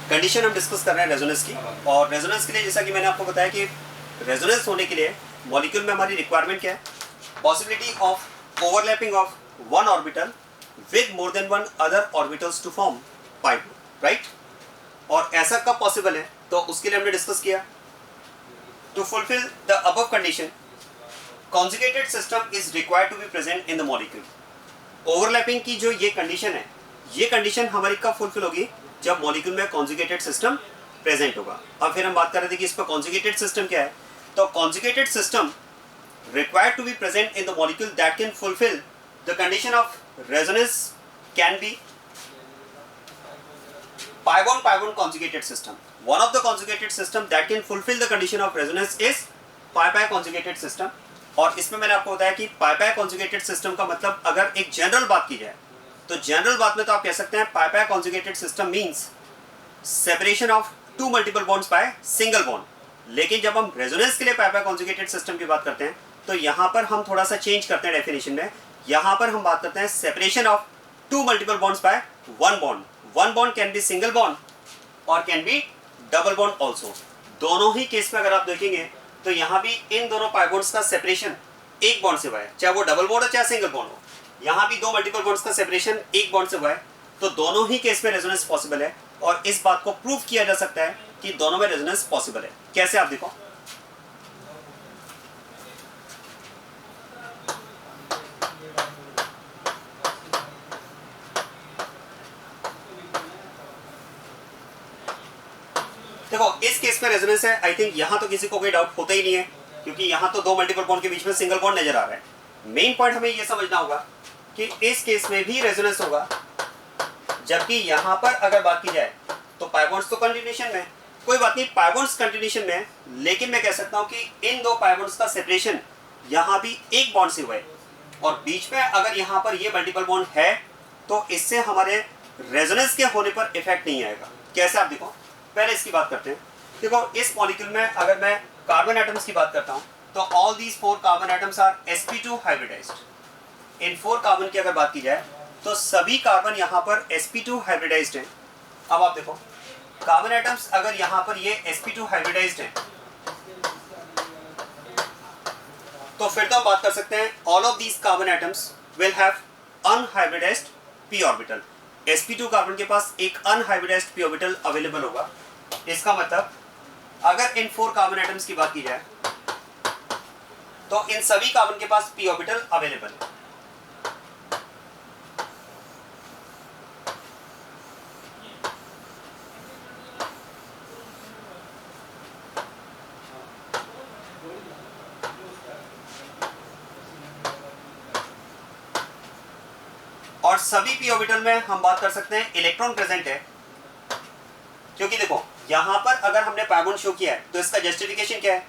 Condition हम discuss कर रहे हैं रेजोनेंस की, और रेजोनेंस के लिए जैसा कि मैंने आपको बताया कि रेजोनेंस होने के लिए मॉलिक्यूल में हमारी रिक्वायरमेंट क्या है, possibility of overlapping of one orbital with more than one other orbitals to form pi, right. और ऐसा कब पॉसिबल है, तो उसके लिए हमने डिस्कस किया, to fulfil the above condition conjugated system is required to be present in the molecule. Overlapping की जो ये कंडीशन है, ये कंडीशन हमारी कब फुलफिल होगी, जब मॉलिक्यूल में कॉन्जुगेटेड सिस्टम प्रेजेंट होगा। अब फिर हम बात कर रहे थे कि इसका कॉन्जुगेटेड सिस्टम क्या है, तो conjugated system required to be present in the molecule that can fulfill the condition of resonance can be pi-bond conjugated system. One of the conjugated system that can fulfill the condition of resonance is pi-pi conjugated system. और इसमें मैंने आपको बताया कि pi-pi conjugated system का मतलब अगर एक जनरल बात की जाए तो जनरल बात में तो आप कह सकते हैं pi-pi conjugated system means separation of two multiple bonds by single bond. लेकिन जब हम रेजोनेंस के लिए pi-pi conjugated system की बात करते हैं तो यहाँ पर हम थोड़ा सा चेंज करते हैं डेफिनेशन में। यहाँ पर हम बात करते हैं separation of two multiple bonds by one bond. One bond can be single bond और can be double bond also. दोनों ही केस में अगर आप देखेंगे तो यहाँ भी इन दोनों पाई बॉन्ड्स का सेपरेशन एक बॉन्ड से हुआ है, चाहे वो डबल बॉन्ड हो चाहे सिंगल बॉन्ड हो। यहाँ भी दो मल्टीपल बॉन्ड्स का सेपरेशन एक बॉन्ड से हुआ है, तो दोनों ही केस में रेजोनेंस पॉसिबल है। और इस बात को प्रूव किया जा सकता है कि दोनों में रेजोनेंस पॉसिबल है। कैसे, आप देखो, देखो इस केस में रेजोनेंस है। आई थिंक यहाँ तो किसी को कोई डाउट होता ही नहीं है, क्योंकि यहाँ तो दो मल्टीपल बॉन्ड के बीच में सिंगल बॉन्ड नजर आ रहा है। मेन पॉइंट हमें ये समझना होगा कि इस केस में भी रेजोनेंस होगा, जबकि यहाँ पर अगर बात की जाए तो पाई बॉन्ड्स तो कंटिन्यूएशन में, कोई बात नहीं, पाई बॉन्ड्स कंटिन्यूएशन में, लेकिन मैं कह सकता हूँ कि इन दो पाई बॉन्ड्स का सेपरेशन यहाँ भी एक बॉन्ड से हुआ है, और बीच में अगर यहाँ पर ये मल्टीपल बॉन्ड है तो इससे हमारे रेजोनेंस के होने पर इफेक्ट नहीं आएगा। कैसे, आप देखो, पहले इसकी बात करते हैं। देखो इस मॉलिक्यूल में अगर मैं कार्बन एटम्स की बात करता हूं तो all these 4 carbon atoms are sp2 hybridised. इन 4 कार्बन की अगर बात की जाए तो सभी कार्बन यहां पर sp2 हाइब्रिडाइज्ड हैं। अब आप देखो कार्बन एटम्स अगर यहां पर ये sp2 हाइब्रिडाइज्ड हैं तो फिर तो हम बात कर सकते हैं all of these carbon atoms will have unhybridised p orbital. sp2 carbon के पास एक अनहाइब्रिडाइज्ड p ऑर्बिटल अवेलेबल होगा। इसका मतलब अगर इन 4 कार्बन एटम्स की बात की जाए तो इन सभी कार्बन के पास p ऑर्बिटल अवेलेबल है। और सभी p ऑर्बिटल में हम बात कर सकते हैं इलेक्ट्रॉन प्रेजेंट है, क्योंकि देखो यहां पर अगर हमने पाई बॉन्ड शो किया है तो इसका जस्टिफिकेशन क्या है,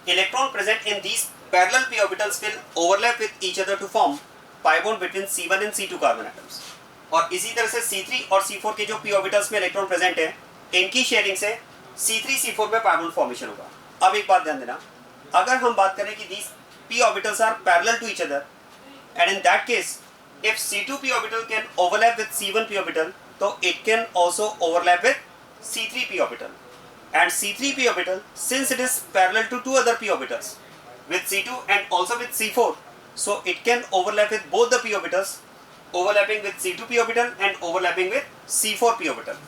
electron present in these parallel p orbitals will overlap with each other to form pi bond between C1 and C2 carbon atoms. और इसी तरह से C3 और C4 के जो p ऑर्बिटल्स में इलेक्ट्रॉन प्रेजेंट है, इनकी शेयरिंग से C3 C4 में पाई बॉन्ड फॉर्मेशन होगा। अब एक बात ध्यान देना, अगर हम बात करें कि these p orbitals are parallel to each other and in that case if C2 p orbital can overlap with C1 p orbital, so it can also overlap with C3 p orbital. And C3 p orbital, since it is parallel to two other p orbitals with C2 and also with C4, so it can overlap with both the p orbitals, overlapping with C2 p orbital and overlapping with C4 p orbital.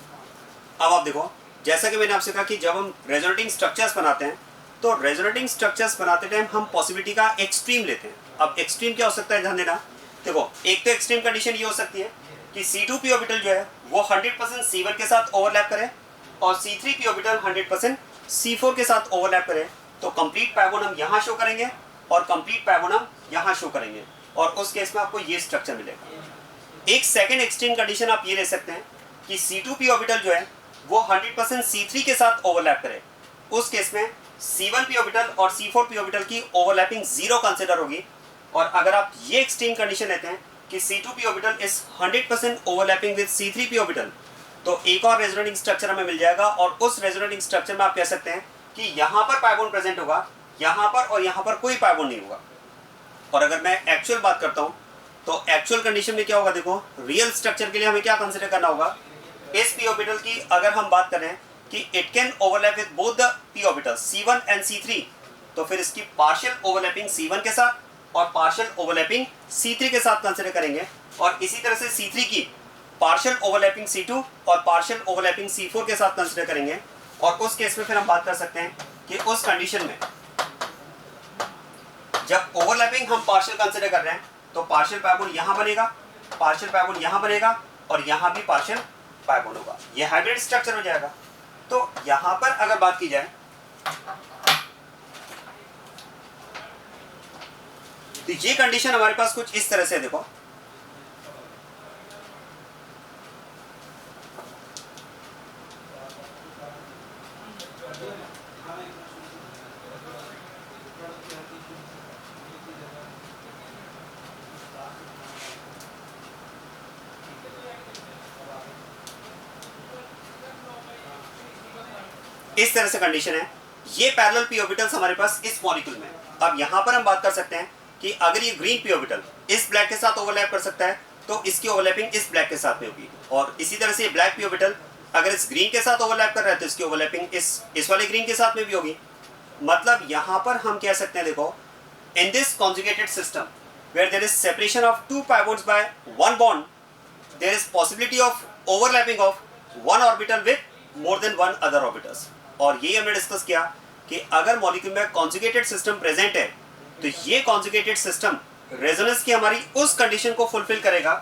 अब आप देखो, जैसा कि मैंने आपसे कहा कि जब हम रेजोनेटिंग स्ट्रक्चर्स बनाते हैं तो रेजोनेटिंग स्ट्रक्चर्स बनाते टाइम हम पॉसिबिलिटी का एक्सट्रीम लेते हैं। अब एक्सट्रीम क्या हो सकता है, ध्यान देना। देखो एक तो एक्सट्रीम कंडीशन ये हो सकती है कि C2 p ऑर्बिटल जो है वो 100% C1 के साथ ओवरलैप करे और C3 p ऑर्बिटल 100% C4 के साथ ओवरलैप करे, तो कंप्लीट पाई बॉन्ड हम यहाँ शो करेंगे और कंप्लीट पाई बॉन्ड हम यहाँ शो करेंगे, और उस केस में आपको ये स्ट्रक्चर मिलेगा। एक सेकेंड एक्सट्रीम कंडीशन आप ये ले सकते हैं कि C2 p ऑर्बिटल जो है वो 100% C3 के साथ ओवरलैप करे। उस केस में C1 p ऑर्बिटल और C4 p ऑर्बिटल की ओवरलैपिंग 0 कंसिडर होगी। और अगर आप ये एक्सट्रीम कंडीशन लेते हैं कि C2 p orbital is 100% overlapping with C3 p orbital, तो एक और रेजोनेटिंग स्ट्रक्चर हमें मिल जाएगा। और उस रेजोनेटिंग स्ट्रक्चर में आप कह सकते हैं कि यहाँ पर पाई बॉन्ड प्रेजेंट होगा, यहाँ पर और यहाँ पर कोई पाई बॉन्ड नहीं होगा। और अगर मैं एक्चुअल बात करता हूँ तो एक्चुअल कंडीशन में क्या होगा, देखो रियल स्ट्रक्चर के लिए हमें क्या कंसिडर करना होगा, इस p ऑर्बिटल की अगर हम बात करें कि it can overlap with both the p orbitals C1 and C3, तो फिर इसकी पार्शियल ओवरलैपिंग C1 के साथ और पार्शियल ओवरलैपिंग C3 के साथ कंसिडर करेंगे, और इसी तरह से C3 की पार्शियल ओवरलैपिंग C2 और पार्शियल ओवरलैपिंग C4 के साथ कंसिडर करेंगे। और उस केस में फिर हम बात कर सकते हैं कि उस कंडीशन में जब ओवरलैपिंग हम पार्शियल कंसिडर कर रहे हैं तो पार्शियल पाइबोन यहां बनेगा, पार्शियल पाइबोन यहां बनेगा और यहां भी पार्शियल पाइबोन होगा, ये हाइब्रिड स्ट्रक्चर हो जाएगा। तो यहां पर अगर बात की जाए तो ये कंडीशन हमारे पास कुछ इस तरह से है, देखो इस तरह से कंडीशन है। ये पैरेलल p ऑर्बिटल्स हमारे पास इस मॉलिक्यूल में। अब यहां पर हम बात कर सकते हैं कि अगर ये ग्रीन p ऑर्बिटल इस ब्लैक के साथ ओवरलैप कर सकता है तो इसकी ओवरलैपिंग इस ब्लैक के साथ में होगी, और इसी तरह से ये ब्लैक p ऑर्बिटल अगर इस ग्रीन के साथ ओवरलैप कर रहा है तो इसकी ओवरलैपिंग इस वाले ग्रीन के साथ में भी होगी। मतलब यहां पर हम कह सकते हैं, देखो in this conjugated system where there is separation of two pivots by one bond, there is possibility of overlapping of one orbital with more than one other orbitals. और यही हमने डिस्कस किया कि अगर मॉलिक्यूल में कॉन्जुगेटेड सिस्टम प्रेजेंट है तो ये कॉन्जुगेटेड सिस्टम रेजोनेंस की हमारी उस कंडीशन को फुलफिल करेगा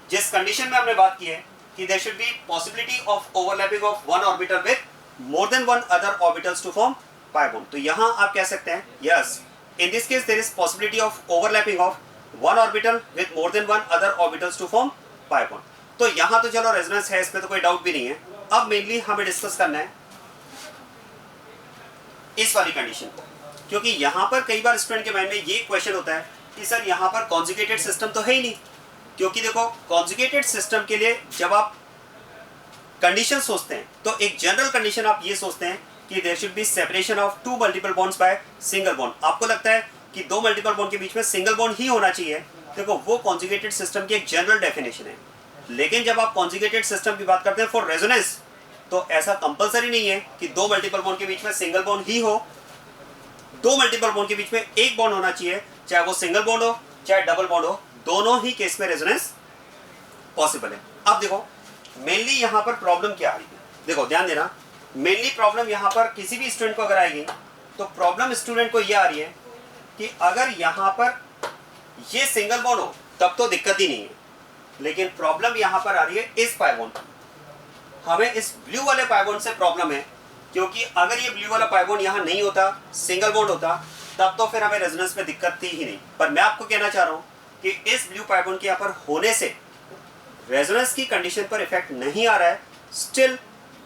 जिस कंडीशन में हमने बात की है कि there should be possibility of overlapping of one orbital with more than one other orbitals to form pi bond. तो यहां आप कह सकते हैं yes, in this case there is possibility of overlapping of one orbital with more than one other orbitals to form pi bond. तो यहां तो चलो रेजोनेंस है, इसमें तो कोई डाउट भी नहीं है। अब मेनली हमें डिस्कस करना है इस वाली कंडीशन को, क्योंकि यहां पर कई बार स्टूडेंट के माइंड में ये क्वेश्चन होता है कि सर यहां पर कॉन्जुगेटेड सिस्टम तो है ही नहीं। क्योंकि देखो कॉन्जुगेटेड सिस्टम के लिए जब आप कंडीशन सोचते हैं तो एक जनरल कंडीशन आप ये सोचते हैं कि there should be separation of two multiple bonds by single bond. आपको लगता है कि दो मल्टीपल बॉन्ड के बीच में सिंगल बॉन्ड ही होना चाहिए। देखो वो कॉन्जुगेटेड सिस्टम की एक जनरल डेफिनेशन है, लेकिन जब आप कॉन्जुगेटेड सिस्टम की बात करते हैं फॉर रेजोनेंस तो ऐसा कंपलसरी नहीं है कि दो मल्टीपल बॉन्ड के बीच में सिंगल बॉन्ड ही हो। दो मल्टीपल बॉन्ड के बीच में एक बॉन्ड होना चाहिए, चाहे वो सिंगल बॉन्ड हो चाहे डबल बॉन्ड हो, दोनों ही केस में रेजोनेंस पॉसिबल है। अब देखो मेनली यहां पर प्रॉब्लम क्या आ रही है, देखो ध्यान देना, मेनली प्रॉब्लम यहां पर किसी भी स्टूडेंट को अगर आएगी तो प्रॉब्लम स्टूडेंट को यह आ रही है कि अगर यहां पर ये सिंगल बॉन्ड हो तब तो दिक्कत ही नहीं है, लेकिन प्रॉब्लम यहां पर आ रही है इस पाई बॉन्ड। हमें इस ब्लू वाले पाई बॉन्ड से प्रॉब्लम है, क्योंकि अगर ये ब्लू वाला पाई बॉन्ड यहां नहीं होता, सिंगल बॉन्ड होता, तब तो फिर हमें रेजोनेंस में दिक्कत थी ही नहीं। पर मैं आपको कहना चाह रहा हूं कि इस ब्लू पाई बॉन्ड के यहां पर होने से रेजोनेंस की कंडीशन पर इफेक्ट नहीं आ रहा है। Still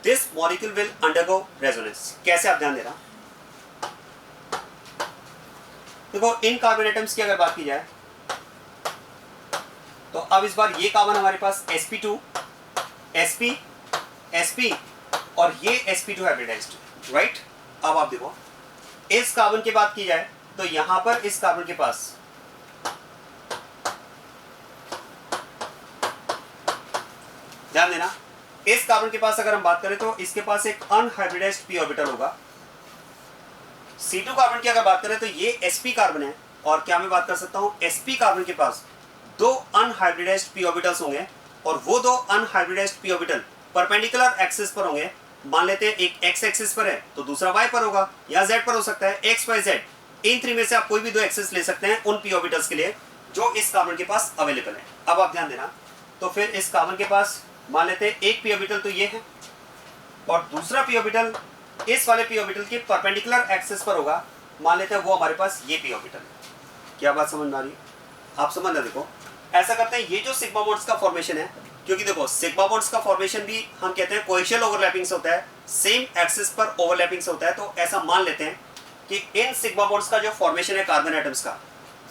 this molecule will undergo resonance. कैसे, आप ध्यान देना। देखो इन कार्बन एटम्स की अगर बात की जाए तो अब इस बार ये कार्बन हमारे पास sp2 sp sp और ये sp2 हाइब्रिडाइज्ड, राइट। अब आप देखो इस कार्बन की बात की जाए तो यहां पर इस कार्बन के पास ध्यान देना, इस कार्बन के पास अगर हम बात करें तो इसके पास एक अनहाइब्रिडाइज्ड p ऑर्बिटल होगा। C2 कार्बन की अगर बात करें तो ये sp कार्बन है, और क्या मैं बात कर सकता हूं sp कार्बन के पास दो अनहाइब्रिडाइज्ड p ऑर्बिटल्स होंगे, और वो दो unhybridised p orbital perpendicular axis पर होंगे। मान लेते हैं एक x एक्सिस पर है तो दूसरा y पर होगा, या z पर हो सकता है, x y z in three में से आप कोई भी दो एक्सिस ले सकते हैं उन p ऑर्बिटल्स के लिए जो इस कार्बन के पास अवेलेबल है। अब आप ध्यान देना, तो फिर इस कार्बन के पास मान लेते हैं एक p ऑर्बिटल तो ये है, और दूसरा p ऑर्बिटल इस वाले p ऑर्बिटल के परपेंडिकुलर एक्सिस पर होगा। मान लेते हैं वो हमारे पास ये p ऑर्बिटल है। क्या बात समझ में आ रही है? आप समझना। देखो ऐसा करते हैं, ये जो सिग्मा बॉन्ड्स का फॉर्मेशन है, क्योंकि देखो सिग्मा बॉन्ड्स का फॉर्मेशन भी हम कहते हैं कोएक्सियल ओवरलैपिंग से होता है, सेम एक्सिस पर ओवरलैपिंग से होता है। तो ऐसा मान लेते हैं कि इन सिग्मा बॉन्ड्स का जो फॉर्मेशन है कार्बन एटम्स का,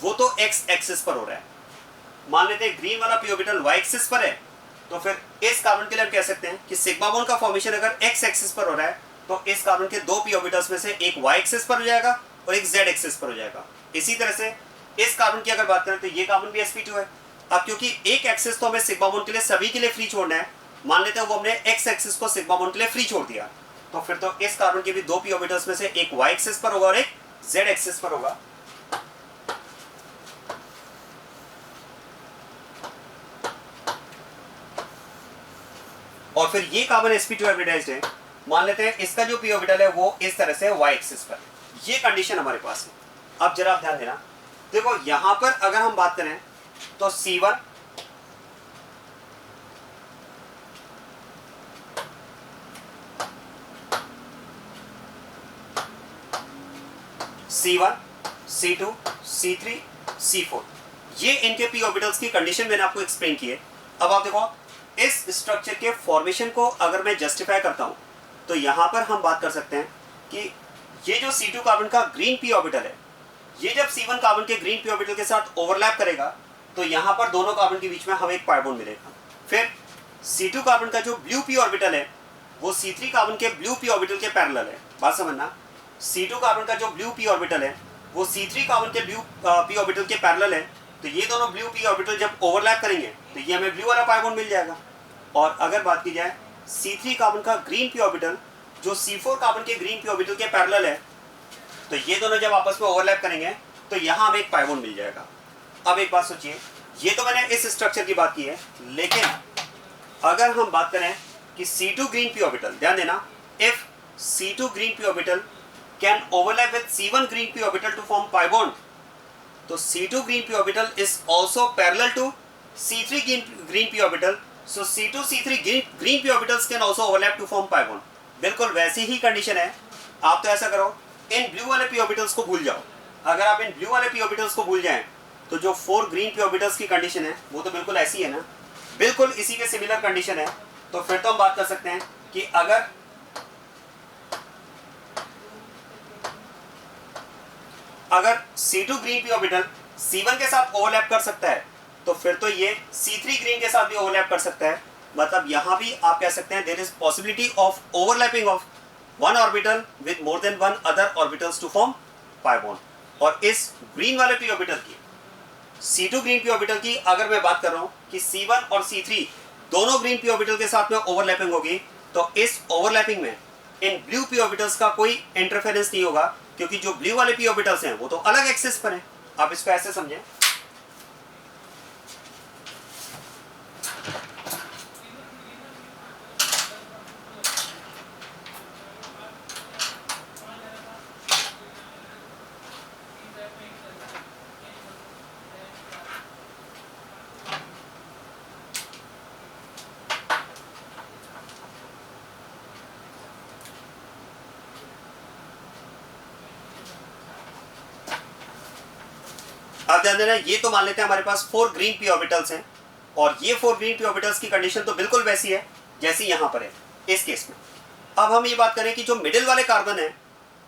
वो तो एक्स एक्सिस पर हो रहा है। मान लेते हैं ग्रीन वाला p ऑर्बिटल y एक्सिस पर है, तो फिर इस कार्बन के लिए हम कह सकते हैं कि सिग्मा बॉन्ड का फॉर्मेशन अगर x एक्सिस पर हो रहा है तो इस कार्बन के दो p ऑर्बिटल्स में से एक y एक्सिस पर हो जाएगा और एक z एक्सिस पर हो जाएगा। इसी तरह से इस कार्बन की अगर बात करें तो ये कार्बन भी sp2 है। अब क्योंकि एक एक्सिस तो हमें सिग्मा बॉन्ड के लिए सभी के लिए फ्री छोड़ना है, मान लेते हैं वो हमने एक्स एक्सिस को सिग्मा बॉन्ड के लिए फ्री छोड़ दिया, तो फिर तो इस कार्बन के भी दो p ऑर्बिटल्स में से एक y एक्सिस पर होगा और एक z एक्सिस पर होगा। और फिर ये कार्बन sp2 हाइब्रिडाइज्ड है, मान लेते हैं इसका जो p ऑर्बिटल है वो इस तरह से y एक्सिस पर, ये कंडीशन हमारे पास है। अब जरा आप ध्यान देना, देखो यहां पर अगर हम बात करें तो C1 C1 C2 C3 C4 ये इनके p ऑर्बिटल्स की कंडीशन मैंने आपको एक्सप्लेन की है। अब आप देखो इस स्ट्रक्चर के फॉर्मेशन को अगर मैं जस्टिफाई करता हूं तो यहां पर हम बात कर सकते हैं कि ये जो C2 कार्बन का ग्रीन p ऑर्बिटल है, ये जब C1 कार्बन के ग्रीन p ऑर्बिटल के साथ ओवरलैप करेगा तो यहां पर दोनों कार्बन के बीच में हमें एक पाई बॉन्ड मिलेगा। फिर C2 कार्बन का जो ब्लू p ऑर्बिटल है वो C3 कार्बन के ब्लू p ऑर्बिटल के पैरेलल है। बात समझना, C2 कार्बन का जो ब्लू p ऑर्बिटल है वो C3 कार्बन के ब्लू p ऑर्बिटल के पैरेलल है, तो ये दोनों ब्लू p ऑर्बिटल जब ओवरलैप करेंगे तो ये हमें ब्लू वाला पाई बॉन्ड मिल जाएगा। और अगर बात की जाए C3 कार्बन का ग्रीन p ऑर्बिटल जो C4 कार्बन के ग्रीन p ऑर्बिटल के पैरेलल है, तो ये दोनों जब आपस में ओवरलैप करेंगे तो यहाँ हमें एक पाई बॉन्ड मिल जाएगा। अब एक बात सोचिए, ये तो मैंने इस स्ट्रक्चर की बात की है, लेकिन अगर हम बात करें कि C2 ग्रीन p ऑर्बिटल, ध्यान देना, if C2 green p orbital can overlap with C1 green p orbital to form pi bond, तो C2 green p orbital is also parallel to C3 green p orbital, so C2 C3 green p orbitals can also overlap to form pi bond. बिल्कुल वैसी ही condition है। आप तो ऐसा करो, इन ब्लू वाले p ऑर्बिटल्स को भूल जाओ। अगर आप इन ब्लू वाले p ऑर्बिटल्स को भूल जाएं तो जो 4 ग्रीन p ऑर्बिटल्स की कंडीशन है वो तो बिल्कुल ऐसी है ना, बिल्कुल इसी के सिमिलर कंडीशन है। तो फिर तो हम बात कर सकते हैं कि अगर C2 green p orbital C1 के साथ ओवरलैप कर सकता है तो फिर तो ये C3 ग्रीन के साथ भी ओवरलैप कर सकता है। मतलब यहां भी आप कह सकते हैं there is possibility of overlapping of one orbital with more than one other orbitals to form pi bond. और इस ग्रीन वाले p ऑर्बिटल की, C2 ग्रीन p ऑर्बिटल की अगर मैं बात कर रहा हूं कि C1 और C3 दोनों ग्रीन p ऑर्बिटल के साथ में ओवरलैपिंग होगी, तो इस ओवरलैपिंग में इन ब्लू p ऑर्बिटल्स का कोई इंटरफेरेंस नहीं होगा, क्योंकि जो ब्लू वाले p ऑर्बिटल्स हैं वो तो अलग एक्सिस पर हैं। आप इसको ऐसे समझें, आप ध्यान देना, ये तो मान लेते हैं हमारे पास 4 ग्रीन p ऑर्बिटल्स हैं और ये 4 ग्रीन p ऑर्बिटल्स की कंडीशन तो बिल्कुल वैसी है जैसी यहां पर है इस केस में। अब हम ये बात करें कि जो मिडिल वाले कार्बन है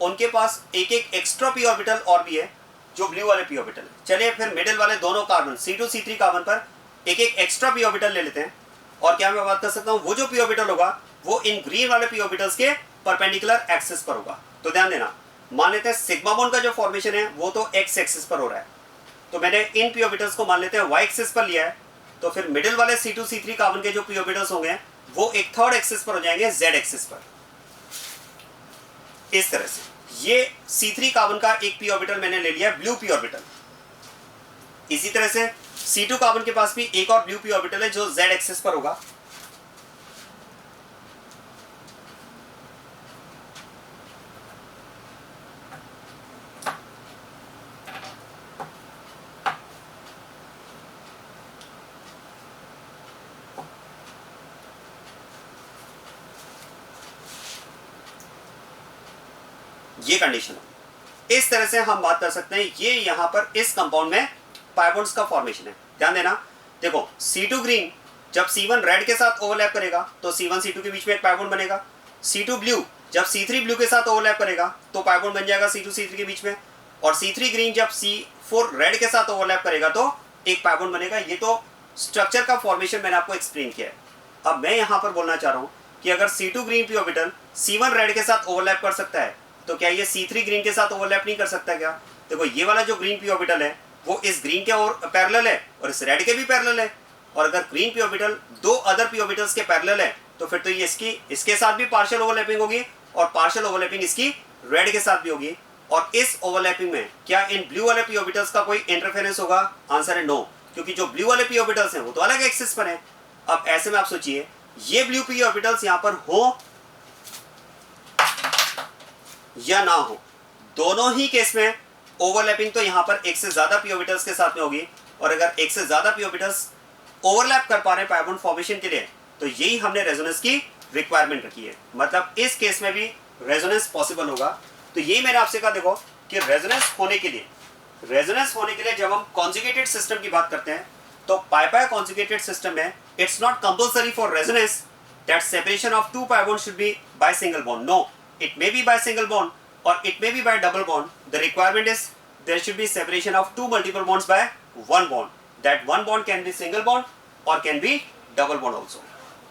उनके पास एक एक एक्स्ट्रा p ऑर्बिटल और भी है जो ब्लू वाले p ऑर्बिटल है। चलिए फिर मिडिल वाले दोनों कार्बन C2 C3 कार्बन पर एक एक एक्स्ट्रा p ऑर्बिटल ले लेते हैं, और क्या मैं बात कर सकता हूं वो जो p ऑर्बिटल होगा वो इन ग्रीन वाले p ऑर्बिटल्स के परपेंडिकुलर एक्सिस पर होगा। तो ध्यान देना, मान लेते हैं सिग्मा बॉन्ड का जो फॉर्मेशन है वो तो x एक्सिस पर हो रहा है, तो मैंने इन p ऑर्बिटल्स को मान लेते हैं y एक्सिस पर लिया है, तो फिर मिडिल वाले C2 C3 कार्बन के जो p ऑर्बिटल्स होंगे वो एक थर्ड एक्सिस पर हो जाएंगे z एक्सिस पर। इस तरह से ये C3 कार्बन का एक p ऑर्बिटल मैंने ले लिया ब्लू p ऑर्बिटल। इसी तरह से C2 कार्बन के पास भी एक और ब्लू p ऑर्बिटल है जो z एक्सिस पर होगा। ये कंडीशन है। इस तरह से हम बात कर सकते हैं, ये यहां पर इस कंपाउंड में पाई बॉन्ड्स का फॉर्मेशन है। ध्यान देना, देखो C2 ग्रीन जब C1 रेड के साथ ओवरलैप करेगा तो C1 C2 के बीच में एक पाई बॉन्ड बनेगा। C2 ब्लू जब C3 ब्लू के साथ ओवरलैप करेगा तो पाई बॉन्ड बन जाएगा C2 C3 के बीच में, और C3 ग्रीन जब C4 रेड के साथ ओवरलैप करेगा तो एक पाई बॉन्ड बनेगा। ये तो स्ट्रक्चर का फॉर्मेशन मैंने आपको एक्सप्लेन किया है। अब मैं यहां पर बोलना चाह रहा हूं कि अगर C2 green p orbital C1 red के साथ ओवरलैप कर सकता है तो क्या ये C3 ग्रीन के साथ ओवरलैप नहीं कर सकता क्या? देखो ये वाला जो ग्रीन p ऑर्बिटल है वो इस ग्रीन के और पैरेलल है और इस रेड के भी पैरेलल है, और अगर ग्रीन पी ऑर्बिटल दो अदर पी ऑर्बिटल्स के पैरेलल है तो फिर तो ये इसके साथ भी पार्शियल ओवरलैपिंग होगी और पार्शियल ओवरलैपिंग इसकी रेड के साथ भी होगी। और इस ओवरलैपिंग में क्या इन ब्लू वाले पी ऑर्बिटल्स का कोई इंटरफेरेंस होगा? आंसर है नो, क्योंकि जो ब्लू वाले पी ऑर्बिटल्स हैं वो तो अलग एक्सिस पर हैं। अब ऐसे में आप सोचिए ये ब्लू पी ऑर्बिटल्स यहां पर हो या ना हो, दोनों ही केस में ओवरलैपिंग तो यहां पर एक से ज्यादा पी ऑर्बिटल्स के साथ में होगी, और अगर एक से ज्यादा पी ऑर्बिटल्स ओवरलैप कर पा रहे हैं पाई बॉन्ड फॉर्मेशन के लिए तो यही हमने रेजोनेंस की रिक्वायरमेंट रखी है, मतलब इस केस में भी रेजोनेंस पॉसिबल होगा। तो यही मैंने आपसे कहा देखो कि रेजोनेंस होने के लिए जब हम कॉन्जुगेटेड सिस्टम की बात करते हैं तो पाई कॉन्जुगेटेड सिस्टम में it's not compulsory for resonance that separation of two pi bond should be by single bond. No, it may be by single bond or it may be by double bond. The requirement is there should be separation of two multiple bonds by one bond. That one bond can be single bond or can be double bond also.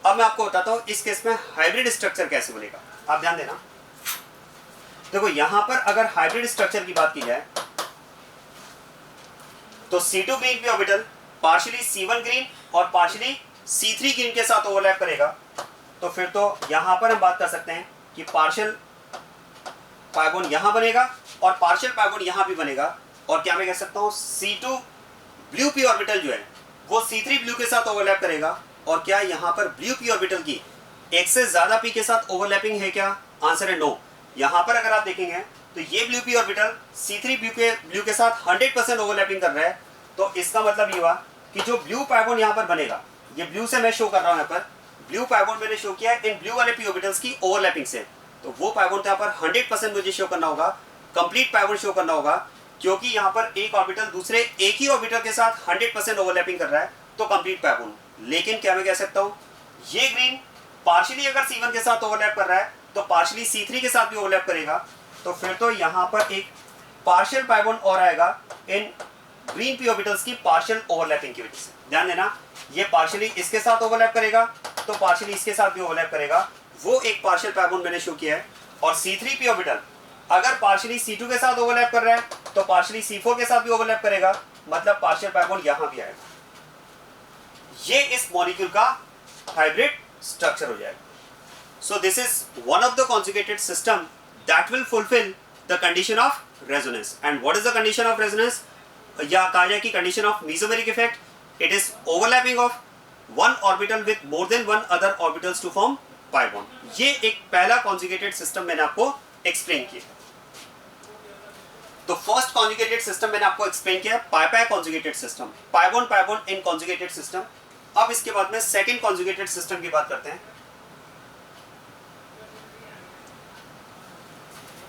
अब मैं आपको बताता हूं इस case में hybrid structure कैसे बनेगा। आप ध्यान देना, देखो यहां पर अगर हाइब्रिड स्ट्रक्चर की बात की जाए तो C2 green pea orbital partially C1 green और पार्शियली C3 ग्रीन के साथ ओवरलैप करेगा, तो फिर तो यहां पर हम बात कर सकते हैं कि पार्शियल पाई बॉन्ड यहां बनेगा और पार्शियल पाई बॉन्ड यहां भी बनेगा, और क्या मैं कह सकता हूं C2 ब्लू पी ऑर्बिटल जो है वो C3 ब्लू के साथ ओवरलैप करेगा, और क्या यहां पर ब्लू पी ऑर्बिटल की एक से ज्यादा पी के साथ ओवरलैपिंग है क्या? आंसर है नो। यहां पर अगर आप देखेंगे तो ये blue pea orbital C3 blue के साथ 100% ओवरलैपिंग कर रहा है, तो इसका मतलब ये हुआ कि जो ब्लू पाई बॉन्ड यहां पर बनेगा, ये ब्लू से मैं शो कर रहा हूं, यहाँ पर ब्लू पाई बॉन्ड मैंने शो किया है इन ब्लू वाले पी ऑर्बिटल्स की ओवरलैपिंग से, तो वो पाई बॉन्ड यहाँ पर 100% मुझे शो करना होगा, कंप्लीट पाई बॉन्ड शो करना होगा, क्योंकि यहाँ पर एक ऑर्बिटल दूसरे एक ही ऑर्बिटल के साथ 100% ओवरलैपिंग कर रहा है, तो कंप्लीट पाई बॉन्ड। लेकिन क्या मैं कह सकता हूँ ये ग्रीन पार्शियली अगर C1 के साथ ओवरलैप कर रहा है तो पार्शियली C3 के साथ भी ओवरलैप करेगा, तो फिर तो यहाँ पर एक पार्शियल पाई बॉन्ड और आएगा इन ग्रीन पी ऑर्बिटल्स की पार्शियल ओवरलैपिंग की वजह से। ध्यान देना, ये पार्शियली इसके साथ ओवरलैप करेगा तो पार्शियली इसके साथ भी ओवरलैप करेगा, वो एक पार्शियल पाई बॉन्ड मैंने शो किया है। और C3 पी ऑर्बिटल अगर पार्शियली C2 के साथ ओवरलैप कर रहा है तो पार्शियली C4 के साथ भी ओवरलैप करेगा, मतलब पार्शियल पाई बॉन्ड यहां भी आएगा। ये इस मॉलिक्यूल का हाइब्रिड स्ट्रक्चर हो जाएगा। So this is one of the conjugated system that will fulfil the condition of resonance. And what is the condition of resonance, या कहा जाए कि condition of mesomeric effect, it is overlapping of one orbital with more than one other orbitals to form pi bond। ये एक पहला conjugated system मैंने आपको explain किया। तो फर्स्ट कॉन्जुगेटेड सिस्टम मैंने आपको एक्सप्लेन किया pi conjugated system, pi bond in conjugated system. अब इसके बाद में सेकंड कॉन्जुगेटेड सिस्टम की बात करते हैं,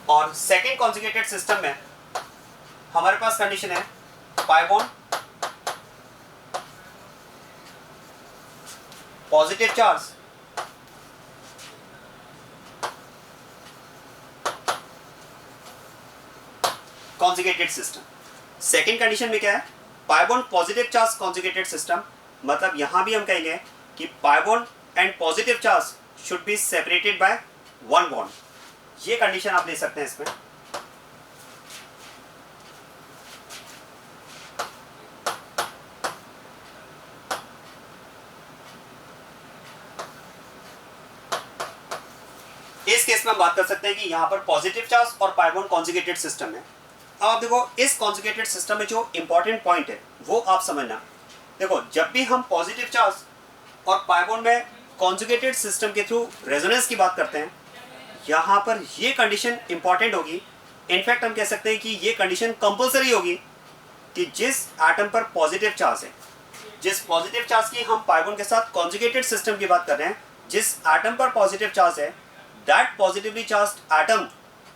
और सेकंड कॉन्जुगेटेड सिस्टम में हमारे पास कंडीशन है pi bond positive charge conjugated system. Second condition में क्या है, pi bond positive charge conjugated system, मतलब यहां भी हम कहेंगे कि पाई bond and positive charge should be separated by one bond. ये कंडीशन आप ले सकते हैं इसमें। इस केस में हम बात कर सकते हैं कि यहां पर पॉजिटिव चार्ज और पाई बॉन्ड कॉन्जुगेटेड सिस्टम है। अब आप देखो इस कॉन्जुगेटेड सिस्टम में जो इंपॉर्टेंट पॉइंट है वो आप समझना। देखो जब भी हम पॉजिटिव चार्ज और पाई बॉन्ड में कॉन्जुगेटेड सिस्टम के थ्रू रेजोनेंस की बात करते हैं, यहां पर ये कंडीशन इंपॉर्टेंट होगी। इनफैक्ट हम कह सकते हैं कि ये कंडीशन कंपल्सरी होगी कि जिस एटम पर पॉजिटिव चार्ज है, जिस पॉजिटिव चार्ज की हम पाई बॉन्ड के साथ कॉन्जुगेटेड सिस्टम की बात कर रहे हैं, जिस एटम पर पॉजिटिव चार्ज है, that positively charged atom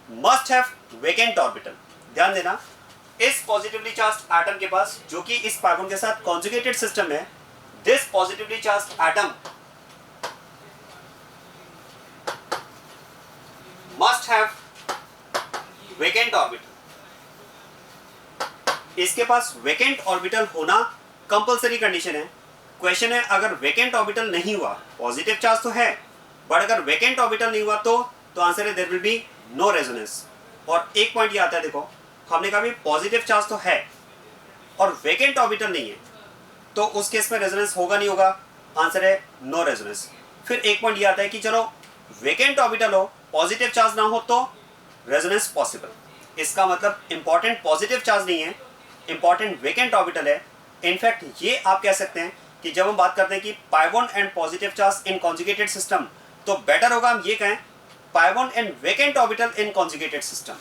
must have vacant orbital। ध्यान देना, इस पॉजिटिवली चार्ज्ड एटम के पास जो कि इस पाई बॉन्ड के साथ कॉन्जुगेटेड सिस्टम है, this positively charged atom must have vacant orbital. इसके पास वेकेंट ऑर्बिटल होना कंपल्सरी कंडीशन है। क्वेश्चन है अगर वेकेंट ऑर्बिटल नहीं हुआ, पॉजिटिव चार्ज तो है बट अगर वेकेंट ऑर्बिटल नहीं हुआ तो आंसर है there will be no resonance. और एक पॉइंट ये आता है, देखो हमने कहा भी पॉजिटिव चार्ज तो है और वेकेंट ऑर्बिटल नहीं है, तो उस केस में रेजोनेंस होगा नहीं होगा? आंसर है नो रेजोनेंस। फिर एक पॉइंट ये आता है कि चलो वेकेंट ऑर्बिटल हो, पॉजिटिव चार्ज ना हो तो रेजोनेंस पॉसिबल। इसका मतलब इंपॉर्टेंट पॉजिटिव चार्ज नहीं है, इंपॉर्टेंट वेकेंट ऑर्बिटल है। इनफैक्ट ये आप कह सकते हैं कि जब हम बात करते हैं कि पाई bond and positive charge in conjugated system, तो बेटर होगा हम ये कहें पाई bond and vacant orbital in conjugated system.